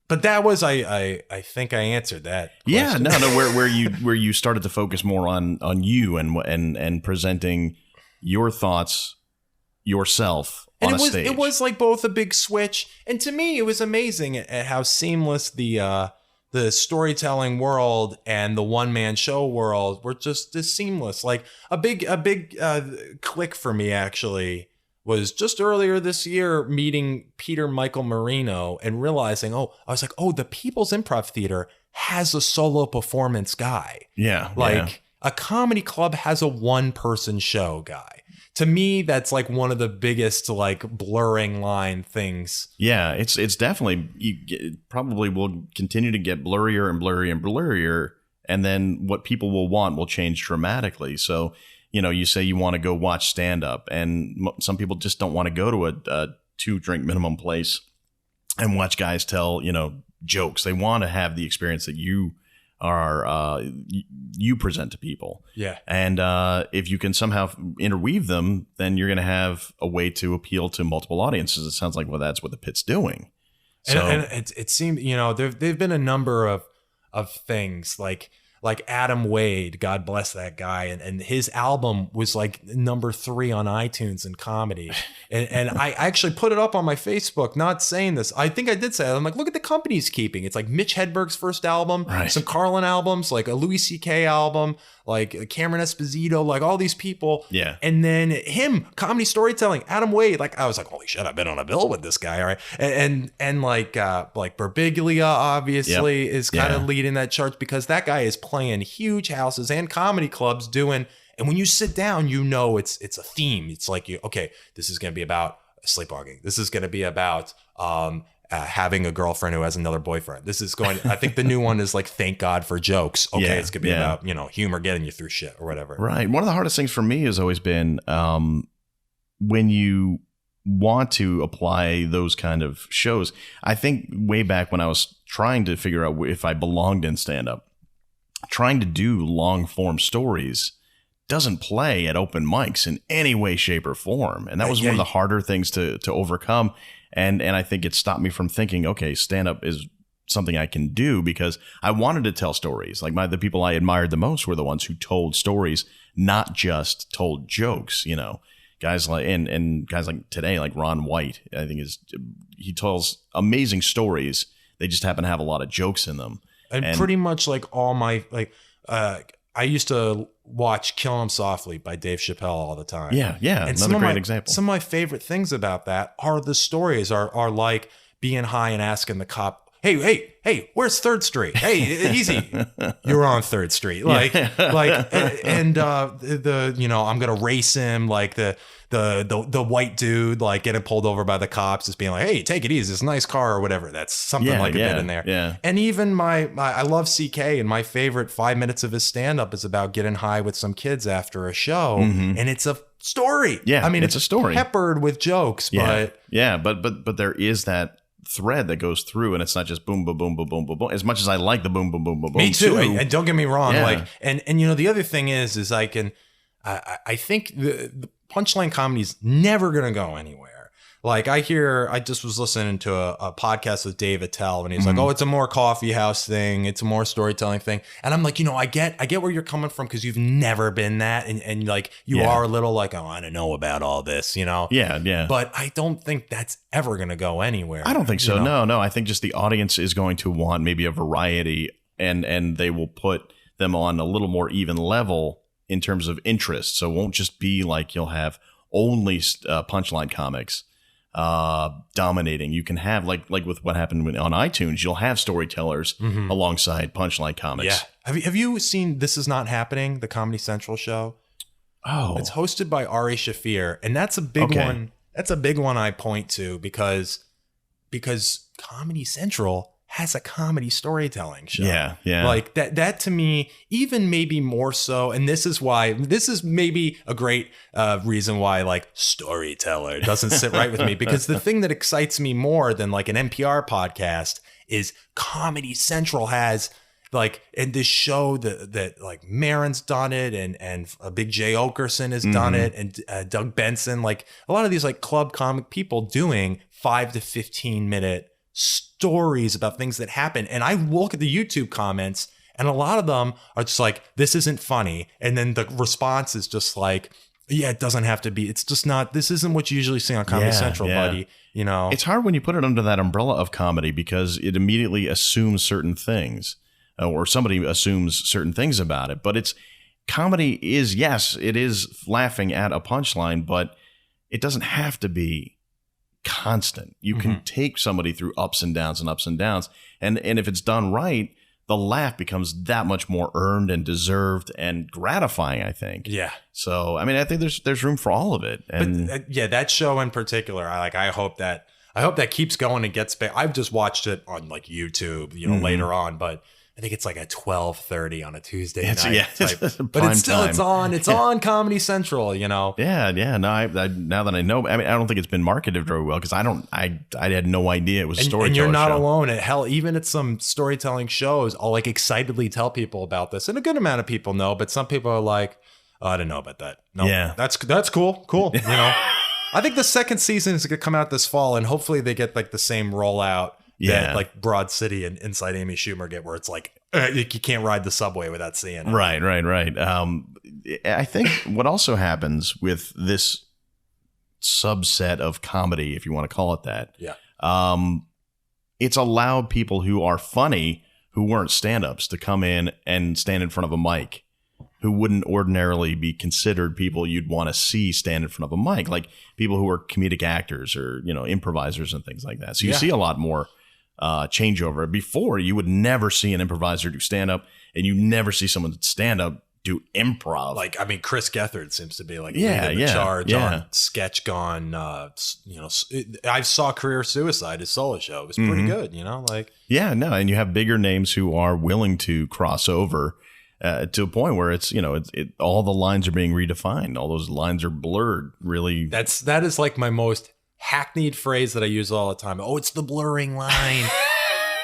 But that was I think I answered that question. Yeah, no, where you started to focus more on you and presenting your thoughts yourself on a stage. It was like both a big switch, and to me it was amazing at how seamless the storytelling world and the one-man show world were just as seamless. Like a big click for me actually was just earlier this year meeting Peter Michael Marino and realizing, I was like, the Peoples Improv Theater has a solo performance guy. Yeah. A comedy club has a one-person show guy. To me, that's like one of the biggest like blurring line things. Yeah, it's definitely, it probably will continue to get blurrier and blurrier and blurrier. And then what people will want will change dramatically. So, you say you want to go watch stand-up, and some people just don't want to go to a 2-drink minimum place and watch guys tell, jokes. They want to have the experience that you present to people. Yeah. And if you can somehow interweave them, then you're going to have a way to appeal to multiple audiences. It sounds like, that's what the Pit's doing. So, and it seemed, there've been a number of things like Adam Wade, God bless that guy. And his album was like number 3 on iTunes in comedy. And I actually put it up on my Facebook, not saying this. I think I did say it. I'm like, look at the company he's keeping. It's like Mitch Hedberg's first album, some Carlin albums, like a Louis C.K. album, like Cameron Esposito, like all these people. Yeah. And then him, comedy storytelling, Adam Wade. Like I was like, holy shit, I've been on a bill with this guy. All right. And like Birbiglia obviously is kind of leading that charge, because that guy is playing huge houses and comedy clubs doing. And when you sit down, it's a theme. It's like, this is going to be about sleepwalking. This is going to be about having a girlfriend who has another boyfriend. This is I think the new one is like, thank God for jokes. Okay. It's going to be about, humor getting you through shit or whatever. Right. One of the hardest things for me has always been when you want to apply those kind of shows. I think way back when I was trying to figure out if I belonged in stand-up, trying to do long form stories doesn't play at open mics in any way, shape, or form. And that was one of the harder things to overcome. And I think it stopped me from thinking, okay, stand-up is something I can do, because I wanted to tell stories. Like the people I admired the most were the ones who told stories, not just told jokes, guys like, and guys like today, like Ron White, I think he tells amazing stories. They just happen to have a lot of jokes in them. And pretty much like all my, I used to watch Kill 'Em Softly by Dave Chappelle all the time. Yeah. And another great example. Some of my favorite things about that are the stories are like being high and asking the cop, hey, where's 3rd Street? Hey, easy. You're on 3rd Street. I'm going to race him. Like the white dude, like getting pulled over by the cops, just being like, hey, take it easy. It's a nice car or whatever. That's something a bit in there. Yeah. And even I love CK, and my favorite 5 minutes of his stand-up is about getting high with some kids after a show. Mm-hmm. And it's a story. Yeah. I mean, it's a story peppered with jokes, but but there is that thread that goes through, and it's not just boom, boom, boom, boom, boom, boom, boom. As much as I like the boom, boom, boom, boom, boom. Me too. And don't get me wrong. Like, and the other thing is I think the punchline comedy is never going to go anywhere. Like I just was listening to a podcast with Dave Attell, and he's like, oh, it's a more coffee house thing. It's a more storytelling thing. And I'm like, I get where you're coming from, because you've never been that. And like, you are a little like, oh, I don't know about all this, Yeah. Yeah. But I don't think that's ever going to go anywhere. I don't think so. No. I think just the audience is going to want maybe a variety, and they will put them on a little more even level in terms of interest. So it won't just be like you'll have only punchline comics dominating. You can have like with what happened on iTunes, you'll have storytellers alongside punchline comics. Yeah. Have you seen This Is Not Happening, the Comedy Central show? Oh, it's hosted by Ari Shaffir, and that's a big one. That's a big one I point to because Comedy Central has a comedy storytelling show. Yeah. Like that to me, even maybe more so. And this is maybe a great reason why like Storyteller doesn't sit right with me, because the thing that excites me more than like an NPR podcast is Comedy Central has like, in this show that like Maron's done it, and Big J Okerson has done it, and Doug Benson, like a lot of these like club comic people doing 5 to 15 minute stories about things that happen. And I look at the YouTube comments, and a lot of them are just like, this isn't funny. And then the response is just like, yeah, it doesn't have to be. It's just not, this isn't what you usually see on Comedy Central, buddy. It's hard when you put it under that umbrella of comedy, because it immediately assumes certain things, or somebody assumes certain things about it. But it's comedy is, yes, it is laughing at a punchline, but it doesn't have to be constant. You can take somebody through ups and downs. And if it's done right, the laugh becomes that much more earned and deserved and gratifying, I think. Yeah. So, I mean, I think there's room for all of it. And but, that show in particular, I hope that keeps going and gets back. I've just watched it on like YouTube, later on, but I think it's like at 12:30 on a Tuesday night. Yeah, but it's still time. It's on Comedy Central. Yeah. No, now that I know, I mean, I don't think it's been marketed very well, because I had no idea it was a storytelling. And you're not show. alone. Hell, even at some storytelling shows, I'll like excitedly tell people about this, and a good amount of people know, but some people are like, oh, I didn't know about that. No, that's cool. I think the second season is going to come out this fall, and hopefully they get like the same rollout that like Broad City and Inside Amy Schumer get, where it's like you can't ride the subway without seeing it. Right. I think what also happens with this subset of comedy, if you want to call it that, it's allowed people who are funny, who weren't stand-ups, to come in and stand in front of a mic, who wouldn't ordinarily be considered people you'd want to see stand in front of a mic, like people who are comedic actors or improvisers and things like that. So you see a lot more changeover. Before, you would never see an improviser do stand-up, and you never see someone stand-up do improv. Like, I mean, Chris Gethard seems to be like leading the charge on Sketch Gone. I saw Career Suicide, his solo show. It was pretty good, and you have bigger names who are willing to cross over to a point where it's all the lines are being redefined. All those lines are blurred. Really, that is like my most hackneyed phrase that I use all the time. Oh, it's the blurring line.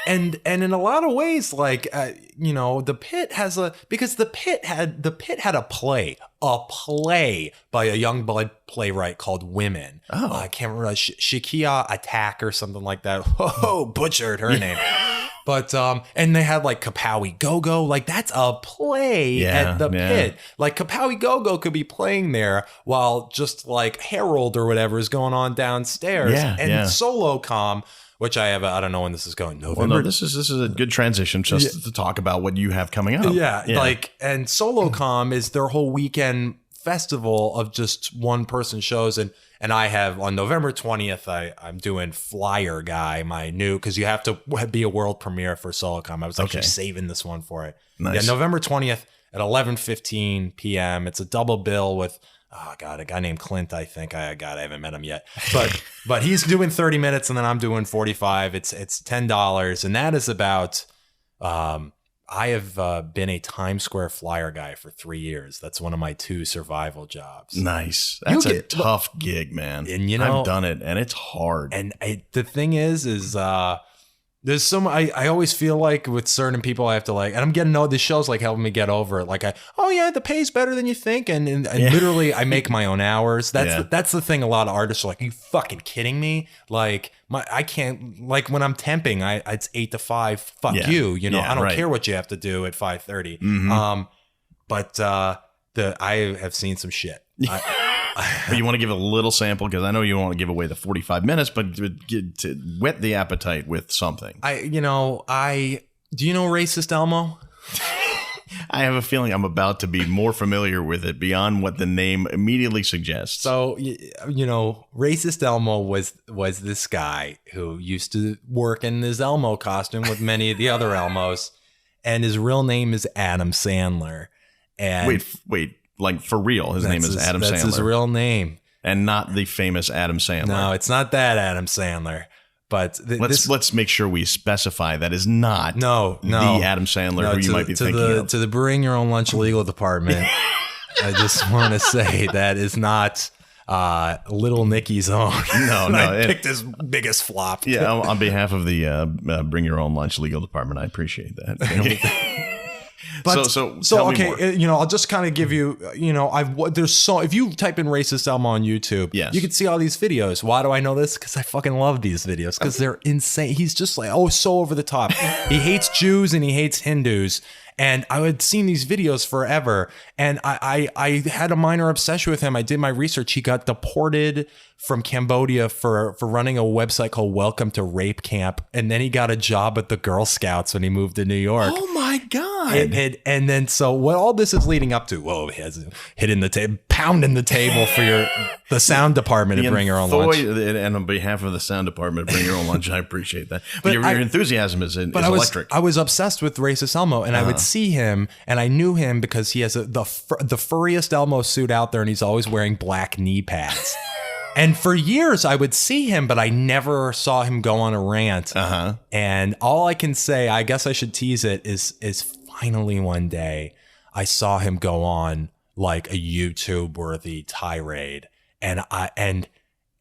and in a lot of ways, like the Pit has because the Pit had a play by a young blood playwright called Women. I can't remember, Shakia Attack or something like that. Oh, butchered her name. But and they had like Kapowie Go-Go, like that's a play at the Pit. Like Kapowie Go-Go could be playing there while just like Harold or whatever is going on downstairs. SOLOCOM, which I don't know when this is going. November. Well, no, this is a good transition just to talk about what you have coming up. And SOLOCOM is their whole weekend festival of just one person shows, and I have on November 20th, I'm doing Flyer Guy, my new, because you have to be a world premiere for SOLOCOM. I was actually saving this one for it. Nice. Yeah, November 20th at 11:15 p.m. It's a double bill with a guy named Clint, I think. I haven't met him yet. But he's doing 30 minutes and then I'm doing 45. It's $10. And that is about I have been a Times Square flyer guy for 3 years. That's one of my 2 survival jobs. Nice. That's a tough gig, man. And I've done it, and it's hard. And the thing is There's some, I always feel like with certain people I have to like, and I'm getting this show's like helping me get over it. Like the pay's better than you think. And literally I make my own hours. That's the thing. A lot of artists are like, are you fucking kidding me? Like I can't, like when I'm temping, it's 8 to 5. Fuck you. You know, I don't care what you have to do at 5:30. Mm-hmm. But I have seen some shit. But you want to give a little sample because I know you don't want to give away the 45 minutes, but to whet the appetite with something. Do you know Racist Elmo? I have a feeling I'm about to be more familiar with it beyond what the name immediately suggests. So, Racist Elmo was this guy who used to work in his Elmo costume with many of the other Elmos, and his real name is Adam Sandler. And wait. Like, for real, his name is Adam Sandler. That's his real name. And not the famous Adam Sandler. No, it's not that Adam Sandler. But let's make sure we specify that is not the Adam Sandler who you might be thinking of. To the Bring Your Own Lunch legal department, I just want to say that is not Little Nicky's own. No. I picked his biggest flop. Yeah, on behalf of the Bring Your Own Lunch legal department, I appreciate that. But so okay, I'll just kind of give you, if you type in Racist Elmo on YouTube, you can see all these videos. Why do I know this? Because I fucking love these videos because they're insane. He's just like, so over the top. He hates Jews and he hates Hindus. And I had seen these videos forever, and I had a minor obsession with him. I did my research. He got deported from Cambodia for running a website called Welcome to Rape Camp, and then he got a job at the Girl Scouts when he moved to New York. Oh my God! And then so what all this is leading up to? Whoa, he has hitting the table, pounding the table for the sound department to Bring Your Own Lunch. And on behalf of the sound department, Bring Your Own Lunch. I appreciate that. But your enthusiasm is electric. I was obsessed with Racist Elmo, and I would see him, and I knew him because he has the furriest Elmo suit out there, and he's always wearing black knee pads. And for years, I would see him, but I never saw him go on a rant. And all I can say, I guess I should tease it, is finally one day I saw him go on like a YouTube-worthy tirade, and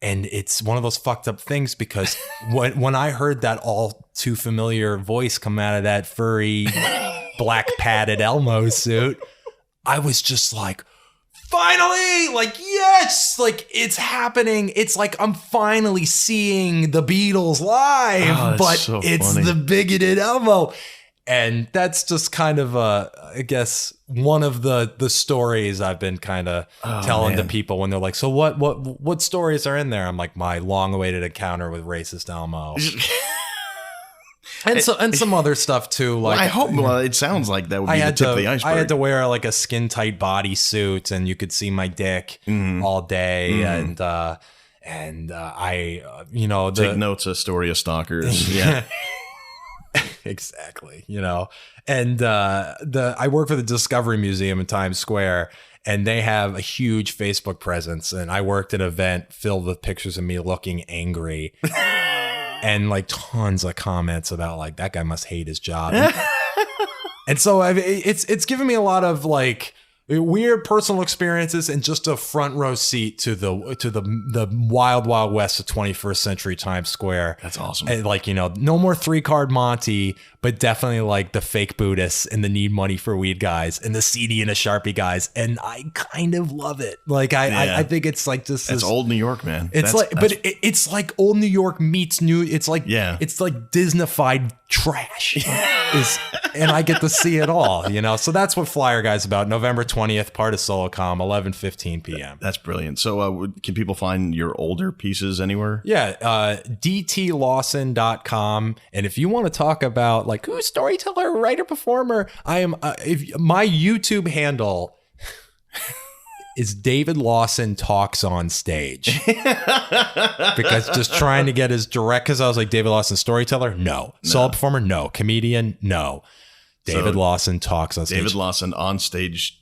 it's one of those fucked up things because when I heard that all too familiar voice come out of that furry black padded Elmo suit, I was just like, finally, like, yes, like it's happening. It's like I'm finally seeing the Beatles live, but so it's funny. The bigoted Elmo. And that's just kind of, I guess, one of the stories I've been kind of telling to people when they're like, so what stories are in there? I'm like, my long-awaited encounter with Racist Elmo. And some other stuff too. Like, I hope. Well, it sounds like that would be the tip of the iceberg. I had to wear like a skin tight bodysuit, and you could see my dick all day. And I, take notes. A story of stalkers. Yeah, exactly. And I work for the Discovery Museum in Times Square. And they have a huge Facebook presence. And I worked at an event filled with pictures of me looking angry. And like tons of comments about like, that guy must hate his job. And so it's given me a lot of like weird personal experiences and just a front row seat to the wild west of 21st century Times Square. That's awesome. And like, no more 3-card Monty, but definitely like the fake Buddhists and the need money for weed guys and the CD and the Sharpie guys. And I kind of love it. Like I think it's like just it's old New York, man. It's it's like old New York meets new. It's like it's like Disneyfied trash. And I get to see it all, So that's what Flyer Guy's about. November 20th, part of Solocom, 11:15 p.m. That's brilliant. So can people find your older pieces anywhere? Yeah, dtlawson.com. And if you want to talk about like who's storyteller, writer, performer, I am. My YouTube handle is David Lawson Talks on Stage. Because just trying to get as direct, because I was like, David Lawson storyteller? No. Solo performer? No. Comedian? No. David Lawson Talks on Stage. David Lawson on stage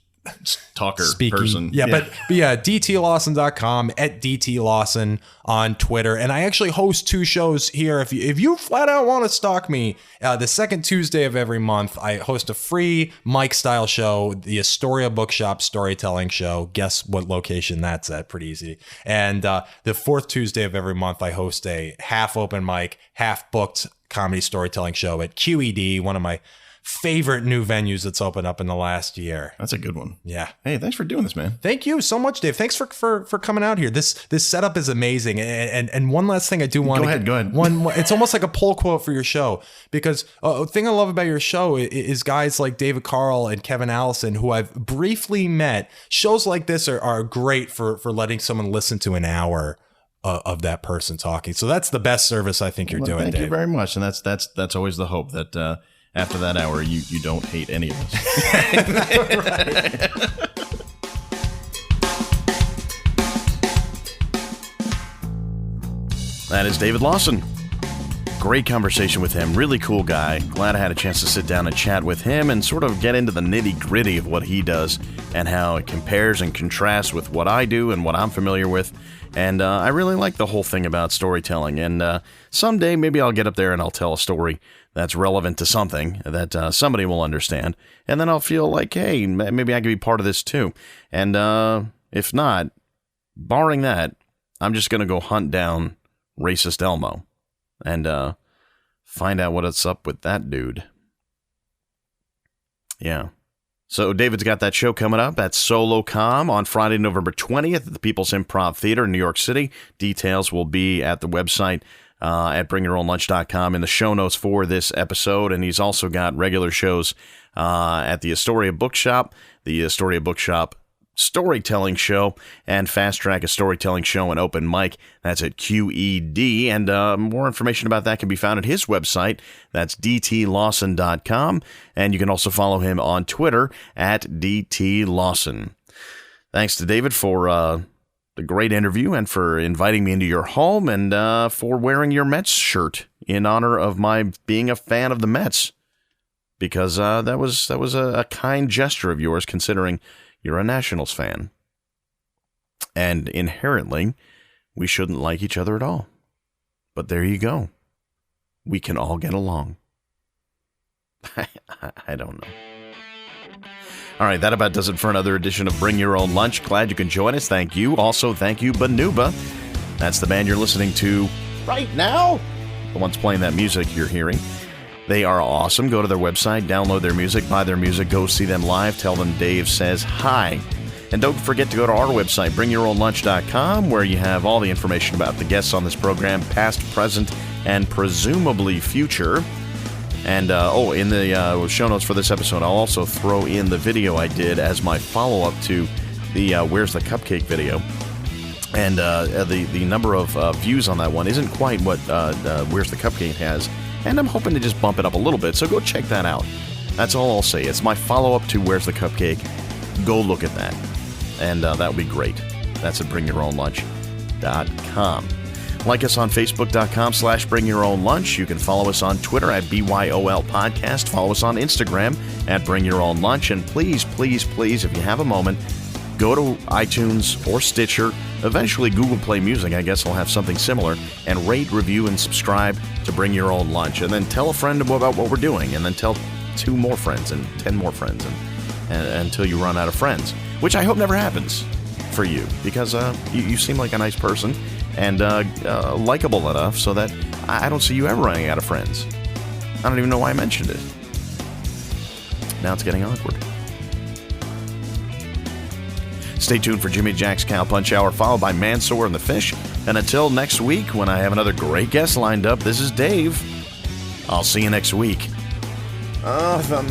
talker speaking person. Yeah, but yeah, dtlawson.com, at dtlawson on Twitter. And I actually host 2 shows here. If you flat out want to stalk me, the second Tuesday of every month, I host a free mic style show, the Astoria Bookshop Storytelling Show. Guess what location that's at? Pretty easy. And the fourth Tuesday of every month, I host a half open mic, half booked comedy storytelling show at QED, one of my favorite new venues that's opened up in the last year. That's a good one. Yeah. Hey, thanks for doing this, man. Thank you so much, Dave. Thanks for coming out here. This setup is amazing. And one last thing I do want to go ahead. It's almost like a pull quote for your show, because a thing I love about your show is guys like David Carl and Kevin Allison, who I've briefly met. Shows like this are great for letting someone listen to an hour of that person talking. So that's the best service I think you're doing, Thank Dave. you very much. And that's always the hope, that after that hour, you don't hate any of us. That is David Lawson. Great conversation with him. Really cool guy. Glad I had a chance to sit down and chat with him and sort of get into the nitty-gritty of what he does and how it compares and contrasts with what I do and what I'm familiar with. And I really like the whole thing about storytelling. And someday maybe I'll get up there and I'll tell a story that's relevant to something that somebody will understand. And then I'll feel like, hey, maybe I can be part of this too. And if not, barring that, I'm just going to go hunt down Racist Elmo and find out what's up with that dude. Yeah. So David's got that show coming up at SOLOCOM on Friday, November 20th at the Peoples Improv Theater in New York City. Details will be at the website at bringyourownlunch.com in the show notes for this episode. And he's also got regular shows at the Astoria Bookshop, the Astoria Bookshop Storytelling Show, and Fast Track, a storytelling show and open mic. That's at QED. And more information about that can be found at his website. That's dtlawson.com. And you can also follow him on Twitter at dtlawson. Thanks to David for the great interview and for inviting me into your home and for wearing your Mets shirt in honor of my being a fan of the Mets. Because that was a kind gesture of yours, considering you're a Nationals fan. And inherently, we shouldn't like each other at all. But there you go. We can all get along. I don't know. All right, that about does it for another edition of Bring Your Own Lunch. Glad you can join us. Thank you. Also, thank you, Banuba. That's the band you're listening to right now. The ones playing that music you're hearing. They are awesome. Go to their website, download their music, buy their music, go see them live, tell them Dave says hi. And don't forget to go to our website, bringyourownlunch.com, where you have all the information about the guests on this program, past, present, and presumably future. And, in the show notes for this episode, I'll also throw in the video I did as my follow-up to the Where's the Cupcake video. And the number of views on that one isn't quite what Where's the Cupcake has. And I'm hoping to just bump it up a little bit, so go check that out. That's all I'll say. It's my follow-up to Where's the Cupcake. Go look at that. And that would be great. That's at bringyourownlunch.com. Like us on Facebook.com/bringyourownlunch. You can follow us on Twitter at BYOL Podcast. Follow us on Instagram at bringyourownlunch. And please, please, please, if you have a moment, go to iTunes or Stitcher, eventually Google Play Music, I guess will have something similar, and rate, review, and subscribe to Bring Your Own Lunch. And then tell a friend about what we're doing, and then tell 2 more friends and 10 more friends and until you run out of friends, which I hope never happens for you, because you seem like a nice person and likable enough so that I don't see you ever running out of friends. I don't even know why I mentioned it. Now it's getting awkward. Stay tuned for Jimmy Jack's Cow Punch Hour, followed by Mansoor and the Fish. And until next week, when I have another great guest lined up, this is Dave. I'll see you next week. Oh, the